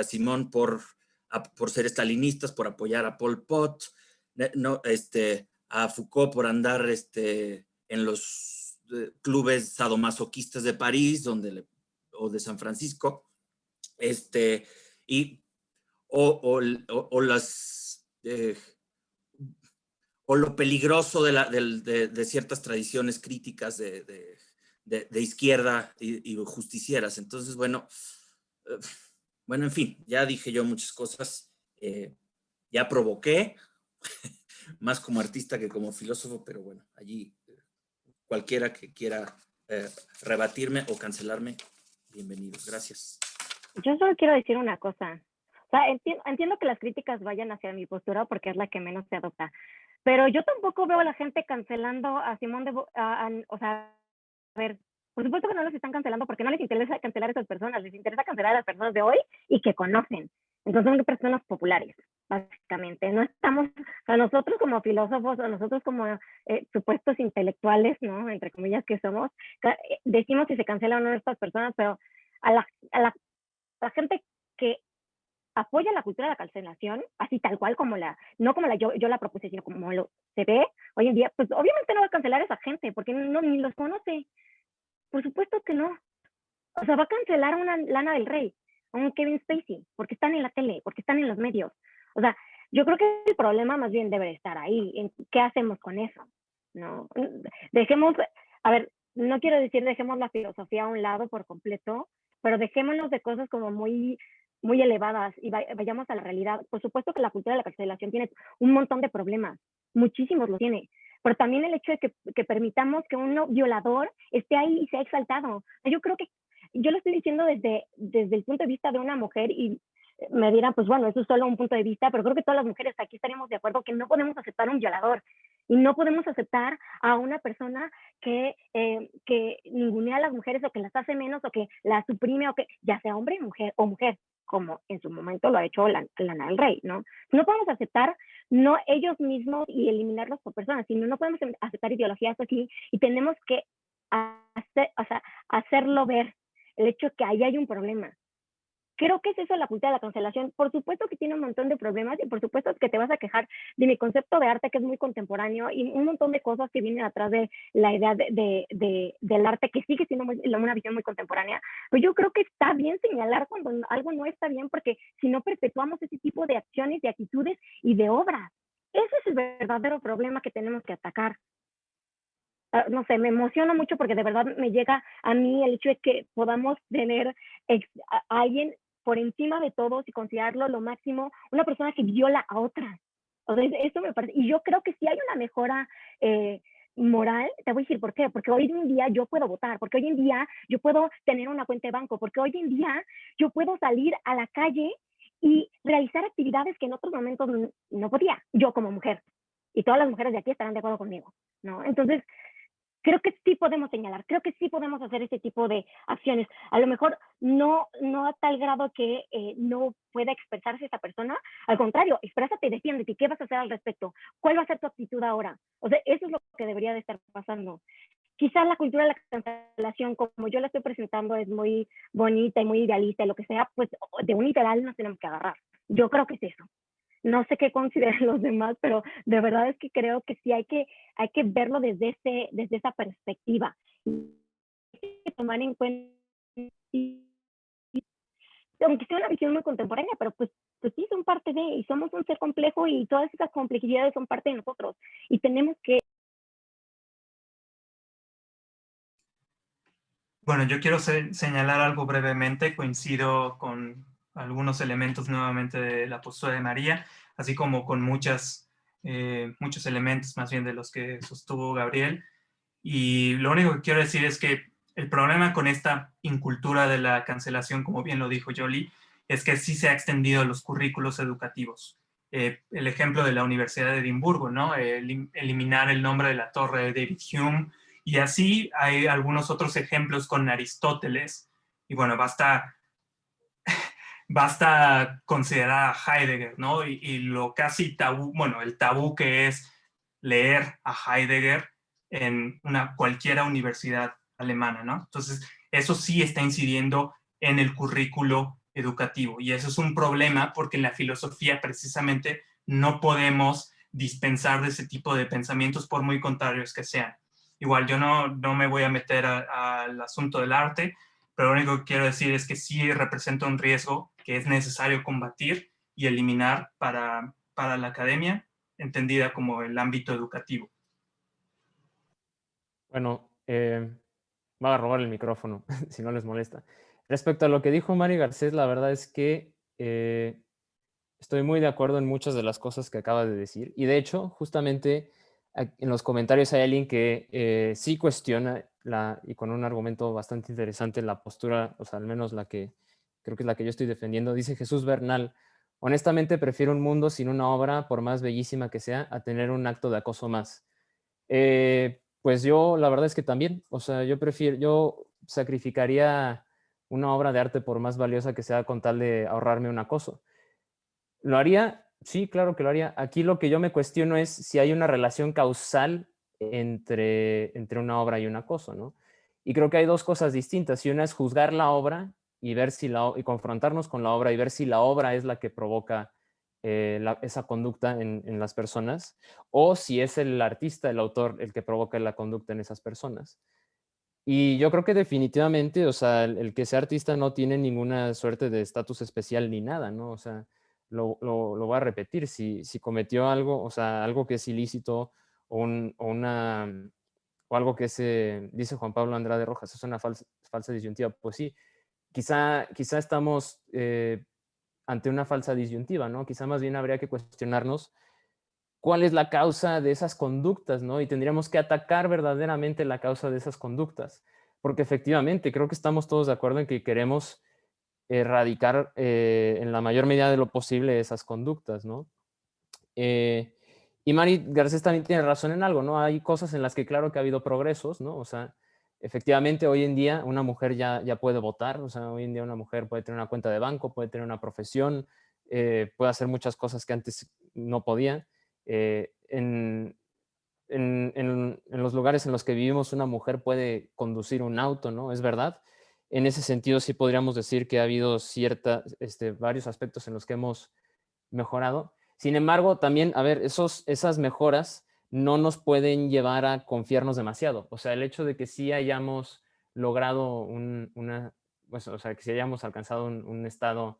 Simone por ser estalinistas, por apoyar a Pol Pot, no, a Foucault por andar en los clubes sadomasoquistas de París o de San Francisco, o lo peligroso de ciertas tradiciones críticas de izquierda y justicieras. Entonces, bueno, en fin, ya dije yo muchas cosas, ya provoqué, más como artista que como filósofo, pero bueno, allí cualquiera que quiera rebatirme o cancelarme, bienvenidos, gracias. Yo solo quiero decir una cosa. O sea, entiendo que las críticas vayan hacia mi postura porque es la que menos se adopta, pero yo tampoco veo a la gente cancelando a Simone de Beauvoir, o sea, a ver, por supuesto que no los están cancelando porque no les interesa cancelar a esas personas, les interesa cancelar a las personas de hoy y que conocen. Entonces son personas populares, básicamente. No estamos, o sea, nosotros como filósofos o nosotros como supuestos intelectuales, ¿no? Entre comillas que somos, decimos si se cancela o no a estas personas, pero a la gente que apoya la cultura de la cancelación, así tal cual como no como yo la propuse, sino como se ve hoy en día, pues obviamente no va a cancelar a esa gente, porque ni los conoce. Por supuesto que no. O sea, va a cancelar a una Lana del Rey, a un Kevin Spacey, porque están en la tele, porque están en los medios. O sea, yo creo que el problema más bien debe estar ahí, en qué hacemos con eso. ¿no? Dejemos, a ver, no quiero decir dejemos la filosofía a un lado por completo, pero dejémonos de cosas como muy elevadas y vayamos a la realidad. Por supuesto que la cultura de la cancelación tiene un montón de problemas, muchísimos lo tiene, pero también el hecho de que permitamos que un violador esté ahí y sea exaltado. Yo creo que, yo lo estoy diciendo desde el punto de vista de una mujer y me dirán, pues bueno, eso es solo un punto de vista, pero creo que todas las mujeres aquí estaríamos de acuerdo que no podemos aceptar un violador y no podemos aceptar a una persona que ningunea a las mujeres o que las hace menos o que las suprime o que ya sea hombre o mujer, como en su momento lo ha hecho Lana del Rey, ¿no? No podemos aceptar no ellos mismos y eliminarlos por personas, sino no podemos aceptar ideologías así y tenemos que hacerlo ver el hecho que ahí hay un problema. Creo que es eso la cultura de la cancelación. Por supuesto que tiene un montón de problemas y por supuesto que te vas a quejar de mi concepto de arte que es muy contemporáneo y un montón de cosas que vienen atrás de la idea del arte que sigue siendo una visión muy contemporánea. Pero yo creo que está bien señalar cuando algo no está bien porque si no perpetuamos ese tipo de acciones, de actitudes y de obras. Ese es el verdadero problema que tenemos que atacar. No sé, me emociona mucho porque de verdad me llega a mí el hecho de que podamos tener a alguien por encima de todos y considerarlo lo máximo, una persona que viola a otra. O sea, esto me parece, y yo creo que sí hay una mejora moral, te voy a decir por qué, porque hoy en día yo puedo votar, porque hoy en día yo puedo tener una cuenta de banco, porque hoy en día yo puedo salir a la calle y realizar actividades que en otros momentos no podía, yo como mujer. Y todas las mujeres de aquí estarán de acuerdo conmigo, ¿no? Entonces, creo que sí podemos señalar, creo que sí podemos hacer ese tipo de acciones. A lo mejor no a tal grado que no pueda expresarse esa persona. Al contrario, exprésate, defiéndete. ¿Qué vas a hacer al respecto? ¿Cuál va a ser tu actitud ahora? O sea, eso es lo que debería de estar pasando. Quizás la cultura de la cancelación, como yo la estoy presentando, es muy bonita y muy idealista, y lo que sea, pues de un ideal nos tenemos que agarrar. Yo creo que es eso. No sé qué consideran los demás, pero de verdad es que creo que sí hay que verlo desde esa perspectiva. Hay que tomar en cuenta, aunque sea una visión muy contemporánea, pero pues sí son parte de, y somos un ser complejo y todas esas complejidades son parte de nosotros. Y tenemos que... Bueno, yo quiero señalar algo brevemente, coincido con algunos elementos nuevamente de la postura de María, así como con muchos elementos más bien de los que sostuvo Gabriel. Y lo único que quiero decir es que el problema con esta incultura de la cancelación, como bien lo dijo Jolie, es que sí se ha extendido a los currículos educativos. El ejemplo de la Universidad de Edimburgo, ¿no? Eliminar el nombre de la torre de David Hume, y así hay algunos otros ejemplos con Aristóteles. Y bueno, basta considerar a Heidegger, ¿no? Y lo casi tabú, bueno, el tabú que es leer a Heidegger en cualquiera universidad alemana, ¿no? Entonces, eso sí está incidiendo en el currículo educativo. Y eso es un problema porque en la filosofía precisamente no podemos dispensar de ese tipo de pensamientos por muy contrarios que sean. Igual, yo no me voy a meter al asunto del arte, pero lo único que quiero decir es que sí representa un riesgo que es necesario combatir y eliminar para la academia, entendida como el ámbito educativo. Bueno, voy a robar el micrófono, si no les molesta. Respecto a lo que dijo Mari Garcés, la verdad es que estoy muy de acuerdo en muchas de las cosas que acaba de decir. Y de hecho, justamente en los comentarios hay alguien que sí cuestiona y con un argumento bastante interesante la postura, o sea, al menos la que creo que es la que yo estoy defendiendo. Dice Jesús Bernal: honestamente prefiero un mundo sin una obra, por más bellísima que sea, a tener un acto de acoso más. Pues yo la verdad es que también, o sea, yo sacrificaría una obra de arte por más valiosa que sea con tal de ahorrarme un acoso. ¿Lo haría? Sí, claro que lo haría. Aquí lo que yo me cuestiono es si hay una relación causal entre una obra y un acoso, ¿no? Y creo que hay dos cosas distintas. Y una es juzgar la obra y ver y confrontarnos con la obra y ver si la obra es la que provoca esa conducta en las personas, o si es el artista, el autor, el que provoca la conducta en esas personas. Y yo creo que definitivamente, o sea, el que sea artista no tiene ninguna suerte de estatus especial ni nada, ¿no? O sea, lo voy a repetir, si cometió algo, o sea, algo que es ilícito o algo que dice Juan Pablo Andrade Rojas, es una falsa disyuntiva. Pues sí, quizá estamos ante una falsa disyuntiva, ¿no? Quizá más bien habría que cuestionarnos cuál es la causa de esas conductas, ¿no? Y tendríamos que atacar verdaderamente la causa de esas conductas, porque efectivamente creo que estamos todos de acuerdo en que queremos erradicar en la mayor medida de lo posible esas conductas, ¿no? Y Mari Garcés también tiene razón en algo, ¿no? Hay cosas en las que claro que ha habido progresos, ¿no? O sea, efectivamente hoy en día una mujer ya puede votar, o sea, hoy en día una mujer puede tener una cuenta de banco, puede tener una profesión, puede hacer muchas cosas que antes no podía. En los lugares en los que vivimos una mujer puede conducir un auto, ¿no? Es verdad. En ese sentido sí podríamos decir que ha habido varios aspectos en los que hemos mejorado. Sin embargo, también, a ver, esas mejoras no nos pueden llevar a confiarnos demasiado. O sea, el hecho de que sí hayamos logrado o sea, que sí hayamos alcanzado un estadio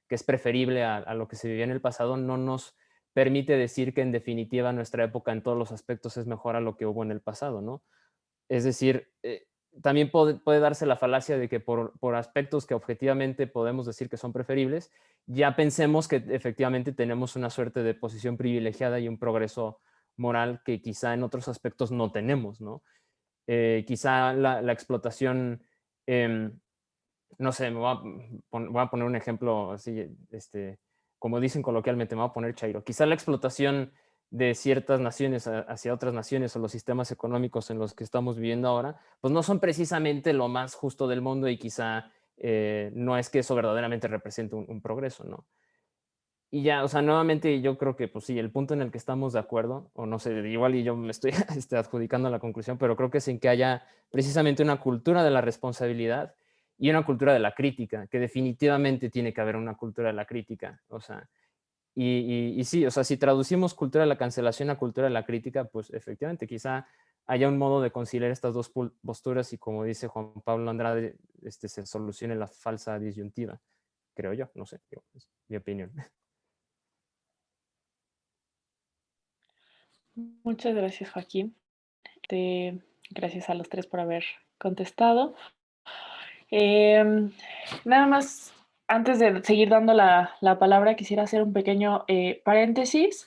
que es preferible a lo que se vivía en el pasado, no nos permite decir que en definitiva nuestra época en todos los aspectos es mejor a lo que hubo en el pasado, ¿no? Es decir, también puede darse la falacia de que por aspectos que objetivamente podemos decir que son preferibles, ya pensemos que efectivamente tenemos una suerte de posición privilegiada y un progreso moral que quizá en otros aspectos no tenemos, ¿no? Quizá la explotación, no sé, voy a poner un ejemplo así, como dicen coloquialmente, me voy a poner chairo. Quizá la explotación de ciertas naciones hacia otras naciones o los sistemas económicos en los que estamos viviendo ahora, pues no son precisamente lo más justo del mundo y quizá no es que eso verdaderamente represente un progreso, ¿no? Y ya, o sea, nuevamente yo creo que, pues sí, el punto en el que estamos de acuerdo, o no sé, igual y yo me estoy adjudicando a la conclusión, pero creo que es en que haya precisamente una cultura de la responsabilidad y una cultura de la crítica, que definitivamente tiene que haber una cultura de la crítica, o sea, y sí, o sea, si traducimos cultura de la cancelación a cultura de la crítica, pues efectivamente quizá haya un modo de conciliar estas dos posturas y como dice Juan Pablo Andrade, se solucione la falsa disyuntiva, creo yo, no sé, es mi opinión. Muchas gracias, Joaquín. Gracias a los tres por haber contestado. Nada más, antes de seguir dando la palabra, quisiera hacer un pequeño paréntesis.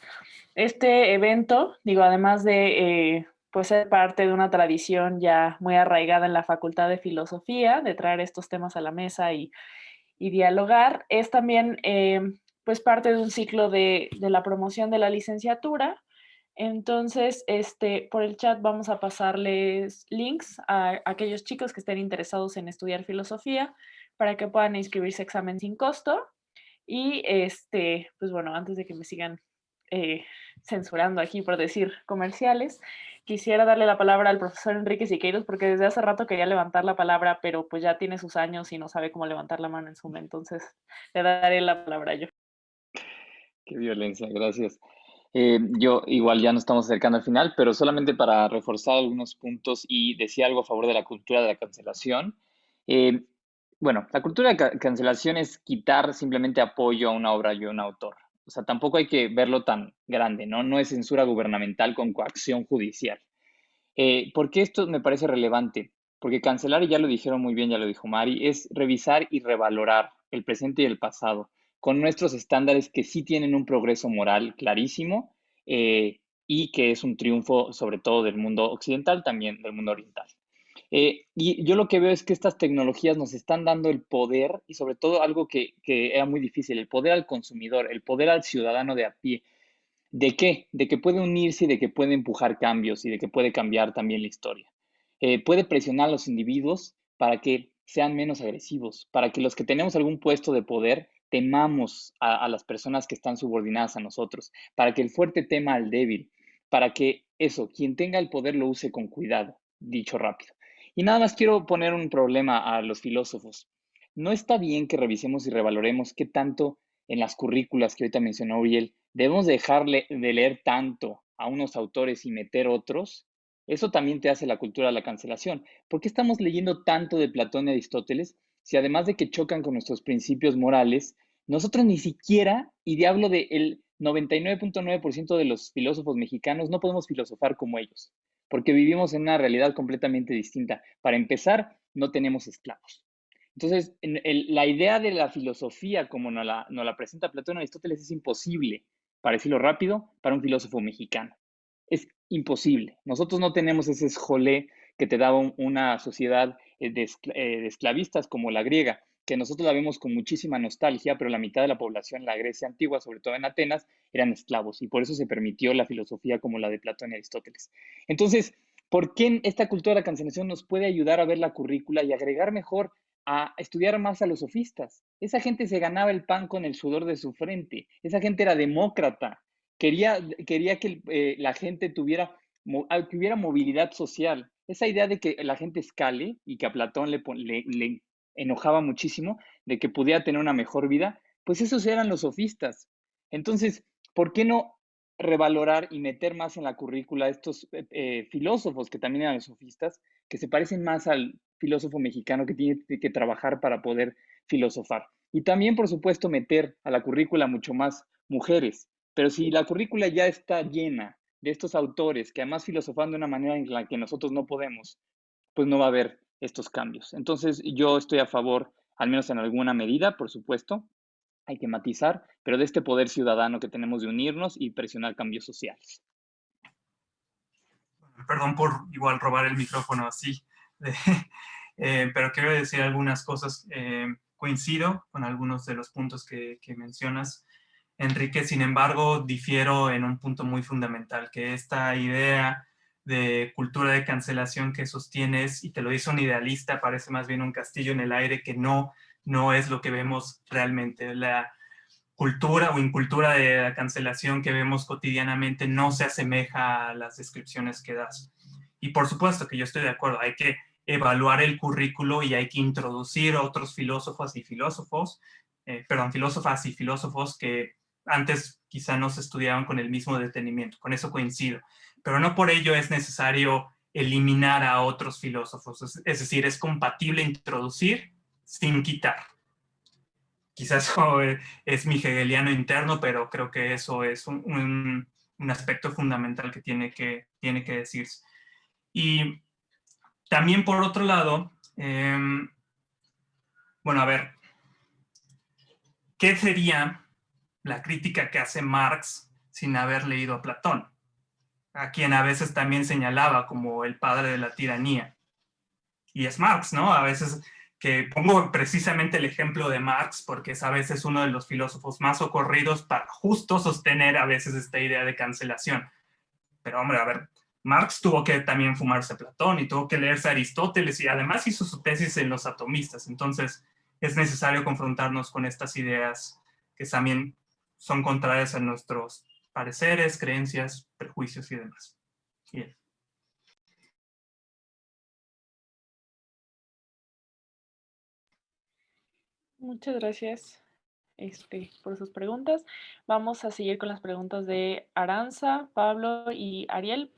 Este evento, digo, además de pues ser parte de una tradición ya muy arraigada en la Facultad de Filosofía, de traer estos temas a la mesa y dialogar, es también pues parte de un ciclo de la promoción de la licenciatura. Entonces, por el chat vamos a pasarles links a aquellos chicos que estén interesados en estudiar filosofía para que puedan inscribirse a examen sin costo. Y pues bueno, antes de que me sigan censurando aquí por decir comerciales, quisiera darle la palabra al profesor Enrique Siqueiros porque desde hace rato quería levantar la palabra, pero pues ya tiene sus años y no sabe cómo levantar la mano en Zoom, entonces le daré la palabra yo. Qué violencia, gracias. Yo igual ya nos estamos acercando al final, pero solamente para reforzar algunos puntos y decir algo a favor de la cultura de la cancelación. Bueno, la cultura de cancelación es quitar simplemente apoyo a una obra y a un autor. O sea, tampoco hay que verlo tan grande, ¿no? No es censura gubernamental con coacción judicial. ¿Por qué esto me parece relevante? Porque cancelar, y ya lo dijeron muy bien, ya lo dijo Mari, es revisar y revalorar el presente y el pasado con nuestros estándares que sí tienen un progreso moral clarísimo y que es un triunfo sobre todo del mundo occidental, también del mundo oriental. Y yo lo que veo es que estas tecnologías nos están dando el poder y sobre todo algo que era muy difícil, el poder al consumidor, el poder al ciudadano de a pie. ¿De qué? De que puede unirse y de que puede empujar cambios y de que puede cambiar también la historia. Puede presionar a los individuos para que sean menos agresivos, para que los que tenemos algún puesto de poder temamos a las personas que están subordinadas a nosotros, para que el fuerte tema al débil, para que eso, quien tenga el poder lo use con cuidado, dicho rápido. Y nada más quiero poner un problema a los filósofos. No está bien que revisemos y revaloremos qué tanto en las currículas que ahorita mencionó Uriel, debemos dejarle de leer tanto a unos autores y meter otros. Eso también te hace la cultura de la cancelación. ¿Por qué estamos leyendo tanto de Platón y Aristóteles si además de que chocan con nuestros principios morales, nosotros ni siquiera, y hablo de 99.9% de los filósofos mexicanos no podemos filosofar como ellos, porque vivimos en una realidad completamente distinta. Para empezar, no tenemos esclavos. Entonces, la idea de la filosofía como nos la presenta Platón y Aristóteles es imposible, para decirlo rápido, para un filósofo mexicano. Es imposible. Nosotros no tenemos ese esjolé que te daba una sociedad de esclavistas como la griega, que nosotros la vemos con muchísima nostalgia, pero la mitad de la población en la Grecia antigua, sobre todo en Atenas, eran esclavos, y por eso se permitió la filosofía como la de Platón y Aristóteles. Entonces, ¿por qué esta cultura de la cancelación nos puede ayudar a ver la currícula y agregar mejor a estudiar más a los sofistas? Esa gente se ganaba el pan con el sudor de su frente, esa gente era demócrata, quería que la gente tuviera movilidad social. Esa idea de que la gente escale, y que a Platón le enojaba muchísimo, de que pudiera tener una mejor vida, pues esos eran los sofistas. Entonces, ¿por qué no revalorar y meter más en la currícula a estos filósofos que también eran los sofistas, que se parecen más al filósofo mexicano que tiene que trabajar para poder filosofar? Y también, por supuesto, meter a la currícula mucho más mujeres. Pero si la currícula ya está llena de estos autores que además filosofan de una manera en la que nosotros no podemos, pues no va a haber estos cambios. Entonces yo estoy a favor, al menos en alguna medida, por supuesto, hay que matizar, pero de este poder ciudadano que tenemos de unirnos y presionar cambios sociales. Perdón por igual robar el micrófono así, pero quiero decir algunas cosas. Coincido con algunos de los puntos que mencionas, Enrique. Sin embargo, difiero en un punto muy fundamental, que esta idea de cultura de cancelación que sostienes, y te lo dice un idealista, parece más bien un castillo en el aire, que no es lo que vemos realmente. La cultura o incultura de la cancelación que vemos cotidianamente no se asemeja a las descripciones que das. Y por supuesto que yo estoy de acuerdo, hay que evaluar el currículo y hay que introducir a otros filósofos y filósofos, filósofas y filósofos que antes quizá no se estudiaban con el mismo detenimiento. Con eso coincido. Pero no por ello es necesario eliminar a otros filósofos. Es decir, es compatible introducir sin quitar. Quizás eso es mi hegeliano interno, pero creo que eso es un aspecto fundamental que tiene que decirse. Y también, por otro lado, bueno, a ver, ¿qué sería la crítica que hace Marx sin haber leído a Platón? A quien a veces también señalaba como el padre de la tiranía. Y es Marx, ¿no? A veces, que pongo precisamente el ejemplo de Marx porque es a veces uno de los filósofos más ocurridos para justo sostener a veces esta idea de cancelación. Pero hombre, a ver, Marx tuvo que también fumarse a Platón y tuvo que leerse a Aristóteles y además hizo su tesis en los atomistas. Entonces es necesario confrontarnos con estas ideas que también son contrarias a nuestros pareceres, creencias, prejuicios y demás. Bien. Muchas gracias por sus preguntas. Vamos a seguir con las preguntas de Aranza, Pablo y Ariel.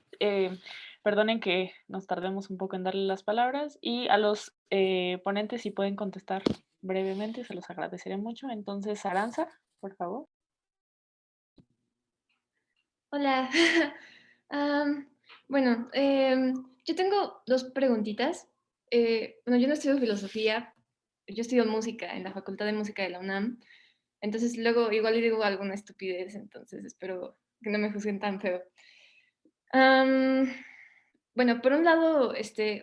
Perdonen que nos tardemos un poco en darle las palabras, y a los ponentes, si pueden contestar brevemente, se los agradeceré mucho. Entonces, Aranza, por favor. Hola. Bueno, yo tengo dos preguntitas. Bueno, yo no estudio filosofía, yo estudio música en la Facultad de Música de la UNAM. Entonces luego igual le digo alguna estupidez, entonces espero que no me juzguen tan feo. Bueno, por un lado,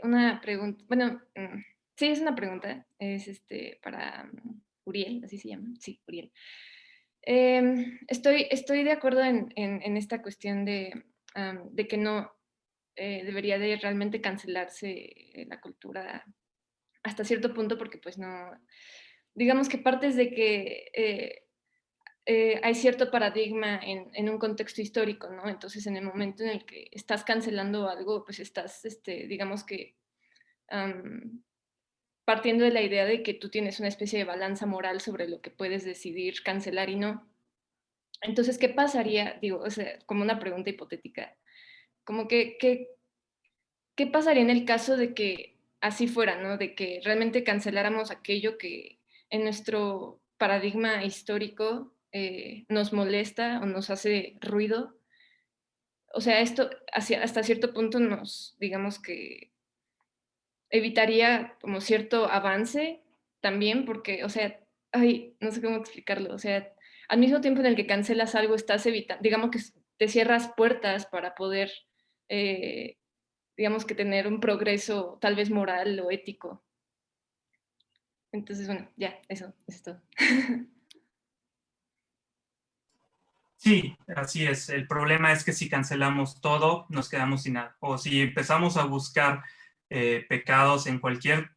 una pregunta, bueno, sí, es una pregunta, es para Uriel, así se llama, sí, Uriel. Estoy de acuerdo en esta cuestión de que no debería de realmente cancelarse la cultura hasta cierto punto, porque pues no, digamos que partes de que hay cierto paradigma en un contexto histórico, ¿no? Entonces, en el momento en el que estás cancelando algo, pues estás, digamos que, partiendo de la idea de que tú tienes una especie de balanza moral sobre lo que puedes decidir cancelar y no. Entonces, ¿qué pasaría? Digo, o sea, como una pregunta hipotética, como que, ¿qué pasaría en el caso de que así fuera, ¿no? De que realmente canceláramos aquello que en nuestro paradigma histórico nos molesta o nos hace ruido, o sea, esto hasta cierto punto nos, digamos que evitaría como cierto avance también, porque, o sea, ay, no sé cómo explicarlo, o sea, al mismo tiempo en el que cancelas algo, estás evitando, digamos que te cierras puertas para poder, eh, digamos que tener un progreso tal vez moral o ético. Entonces, bueno, ya, eso es todo. Sí, así es. El problema es que si cancelamos todo, nos quedamos sin nada. O si empezamos a buscar pecados en cualquier,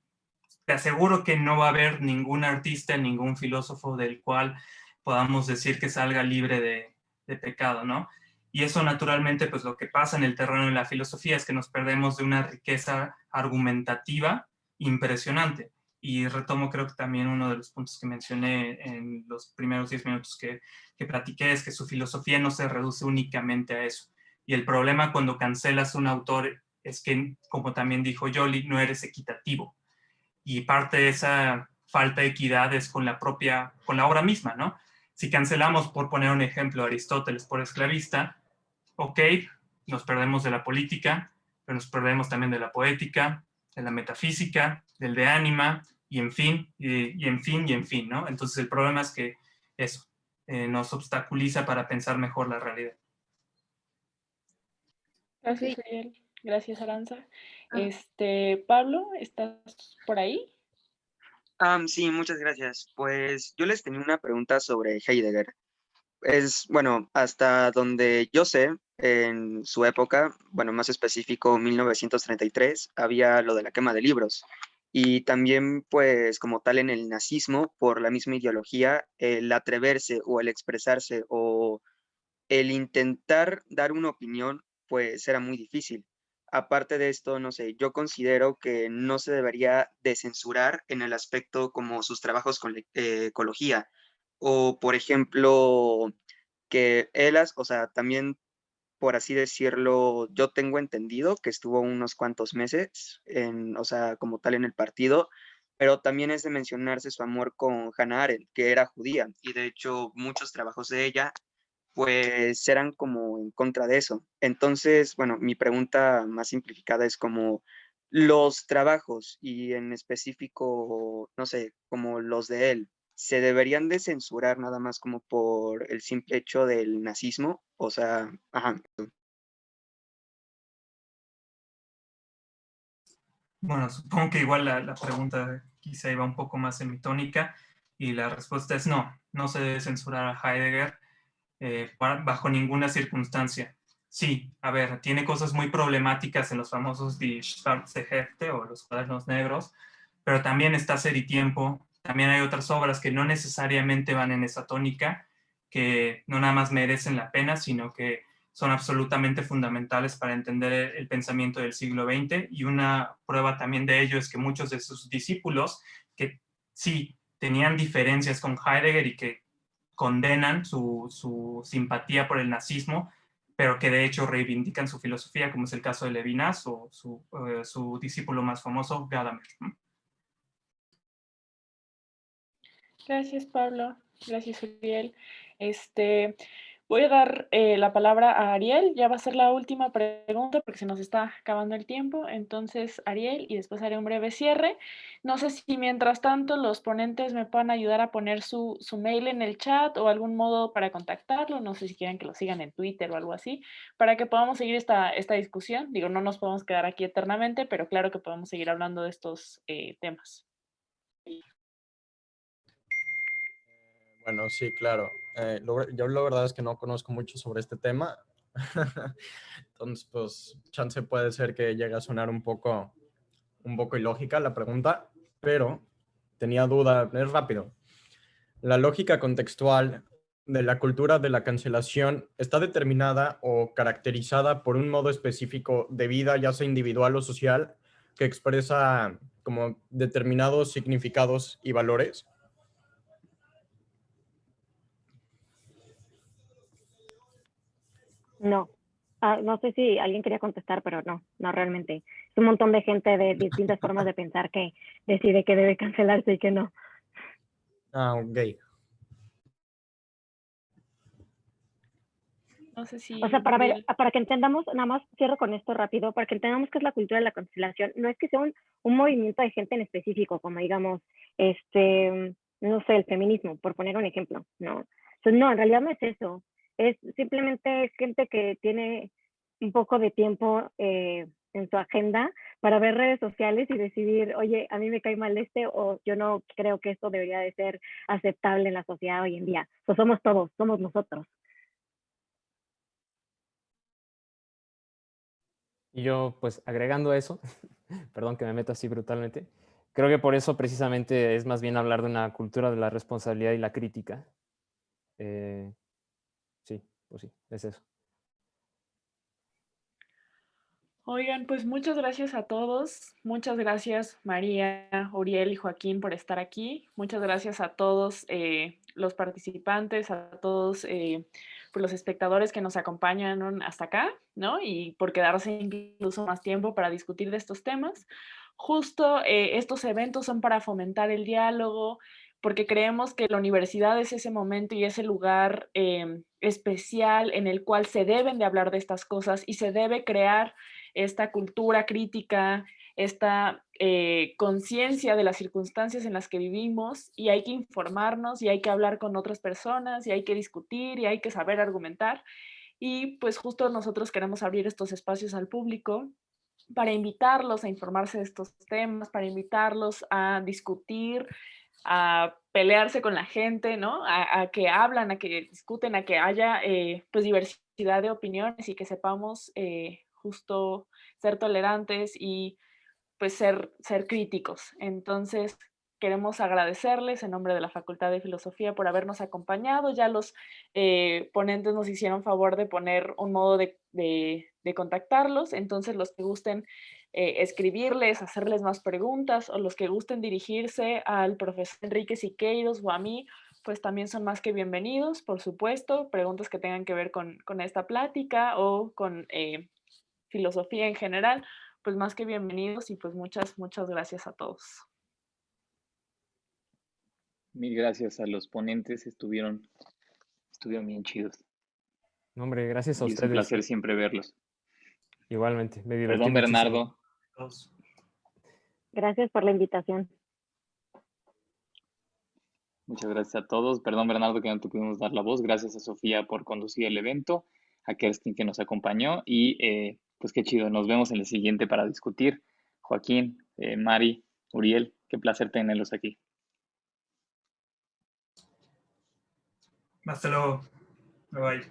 te aseguro que no va a haber ningún artista, ningún filósofo del cual podamos decir que salga libre de pecado, ¿no? Y eso naturalmente, pues lo que pasa en el terreno de la filosofía es que nos perdemos de una riqueza argumentativa impresionante. Y retomo, creo que también uno de los puntos que mencioné en los primeros 10 minutos que platiqué es que su filosofía no se reduce únicamente a eso. Y el problema cuando cancelas un autor es que, como también dijo Jolie, no eres equitativo. Y parte de esa falta de equidad es con la obra misma, ¿no? Si cancelamos, por poner un ejemplo, a Aristóteles por esclavista, ok, nos perdemos de la política, pero nos perdemos también de la poética, de la metafísica, del de ánima, y en fin, y en fin, y en fin, ¿no? Entonces el problema es que eso nos obstaculiza para pensar mejor la realidad. Gracias, Uriel. Gracias, Aranza. Pablo, ¿estás por ahí? Sí, muchas gracias. Pues yo les tenía una pregunta sobre Heidegger. Bueno, hasta donde yo sé, en su época, bueno, más específico, 1933, había lo de la quema de libros. Y también, pues, como tal, en el nazismo, por la misma ideología, el atreverse o el expresarse o el intentar dar una opinión, pues, era muy difícil. Aparte de esto, no sé, yo considero que no se debería de censurar en el aspecto como sus trabajos con ecología. O, por ejemplo, que Elas, o sea, también, por así decirlo, yo tengo entendido que estuvo unos cuantos meses o sea, como tal en el partido, pero también es de mencionarse su amor con Hannah Arendt, que era judía, y de hecho muchos trabajos de ella, pues eran como en contra de eso. Entonces, bueno, mi pregunta más simplificada es como los trabajos y en específico, no sé, como los de él, ¿se deberían de censurar nada más como por el simple hecho del nazismo? O sea, ajá. Bueno, supongo que igual la pregunta quizá iba un poco más en mi tónica y la respuesta es no, no se debe censurar a Heidegger bajo ninguna circunstancia. Sí, a ver, tiene cosas muy problemáticas en los famosos Die Schwarze Hefte o los cuadernos negros, pero también está Ser y Tiempo, también hay otras obras que no necesariamente van en esa tónica, que no nada más merecen la pena, sino que son absolutamente fundamentales para entender el pensamiento del siglo XX, y una prueba también de ello es que muchos de sus discípulos, que sí tenían diferencias con Heidegger y que condenan su simpatía por el nazismo, pero que de hecho reivindican su filosofía, como es el caso de Levinas o su discípulo más famoso, Gadamer. Gracias, Pablo. Gracias, Uriel. Voy a dar la palabra a Ariel. Ya va a ser la última pregunta porque se nos está acabando el tiempo. Entonces, Ariel, y después haré un breve cierre. No sé si mientras tanto los ponentes me puedan ayudar a poner su mail en el chat o algún modo para contactarlo. No sé si quieren que lo sigan en Twitter o algo así, para que podamos seguir esta discusión. Digo, no nos podemos quedar aquí eternamente, pero claro que podemos seguir hablando de estos temas. Bueno, sí, claro. Yo la verdad es que no conozco mucho sobre este tema. Entonces, pues, chance puede ser que llegue a sonar un poco ilógica la pregunta, pero tenía duda, es rápido. La lógica contextual de la cultura de la cancelación está determinada o caracterizada por un modo específico de vida, ya sea individual o social, que expresa como determinados significados y valores. No. No sé si alguien quería contestar, pero no realmente. Es un montón de gente de distintas formas de pensar que decide que debe cancelarse y que no. Ok. No sé si... O sea, para Uriel. para que entendamos, nada más cierro con esto rápido, para que entendamos qué es la cultura de la cancelación, no es que sea un movimiento de gente en específico, como digamos, no sé, el feminismo, por poner un ejemplo, ¿no? Entonces, no, en realidad no es eso, es simplemente gente que tiene un poco de tiempo en su agenda para ver redes sociales y decidir, oye, a mí me cae mal o yo no creo que esto debería de ser aceptable en la sociedad hoy en día. Pues somos todos, somos nosotros. Y yo, pues agregando eso, perdón que me meto así brutalmente, creo que por eso precisamente es más bien hablar de una cultura de la responsabilidad y la crítica. Sí, pues sí, es eso. Oigan, pues muchas gracias a todos. Muchas gracias María, Uriel y Joaquín por estar aquí. Muchas gracias a todos los participantes, a todos por los espectadores que nos acompañan hasta acá, ¿no? Y por quedarse incluso más tiempo para discutir de estos temas. Justo estos eventos son para fomentar el diálogo, porque creemos que la universidad es ese momento y ese lugar especial en el cual se deben de hablar de estas cosas y se debe crear esta cultura crítica, esta conciencia de las circunstancias en las que vivimos, y hay que informarnos y hay que hablar con otras personas y hay que discutir y hay que saber argumentar. Y pues justo nosotros queremos abrir estos espacios al público para invitarlos a informarse de estos temas, para invitarlos a discutir, a pelearse con la gente, ¿no? A que hablan, a que discuten, a que haya pues diversidad de opiniones y que sepamos justo ser tolerantes y pues ser críticos. Entonces, queremos agradecerles en nombre de la Facultad de Filosofía por habernos acompañado. Ya los ponentes nos hicieron favor de poner un modo de contactarlos. Entonces, los que gusten escribirles, hacerles más preguntas, o los que gusten dirigirse al profesor Enrique Siqueiros o a mí, pues también son más que bienvenidos, por supuesto. Preguntas que tengan que ver con esta plática o con filosofía en general, pues más que bienvenidos y pues muchas gracias a todos. Mil gracias a los ponentes, estuvieron bien chidos. No, hombre, gracias a Y es un ustedes. placer siempre verlos. Igualmente, me divertí Perdón, muchísimo. Bernardo. Gracias por la invitación. Muchas gracias a todos. Perdón, Bernardo, que no te pudimos dar la voz. Gracias a Sofía por conducir el evento, a Kerstin que nos acompañó y pues qué chido. Nos vemos en el siguiente para discutir. Joaquín, Mari, Uriel, qué placer tenerlos aquí. Hasta luego. Bye bye.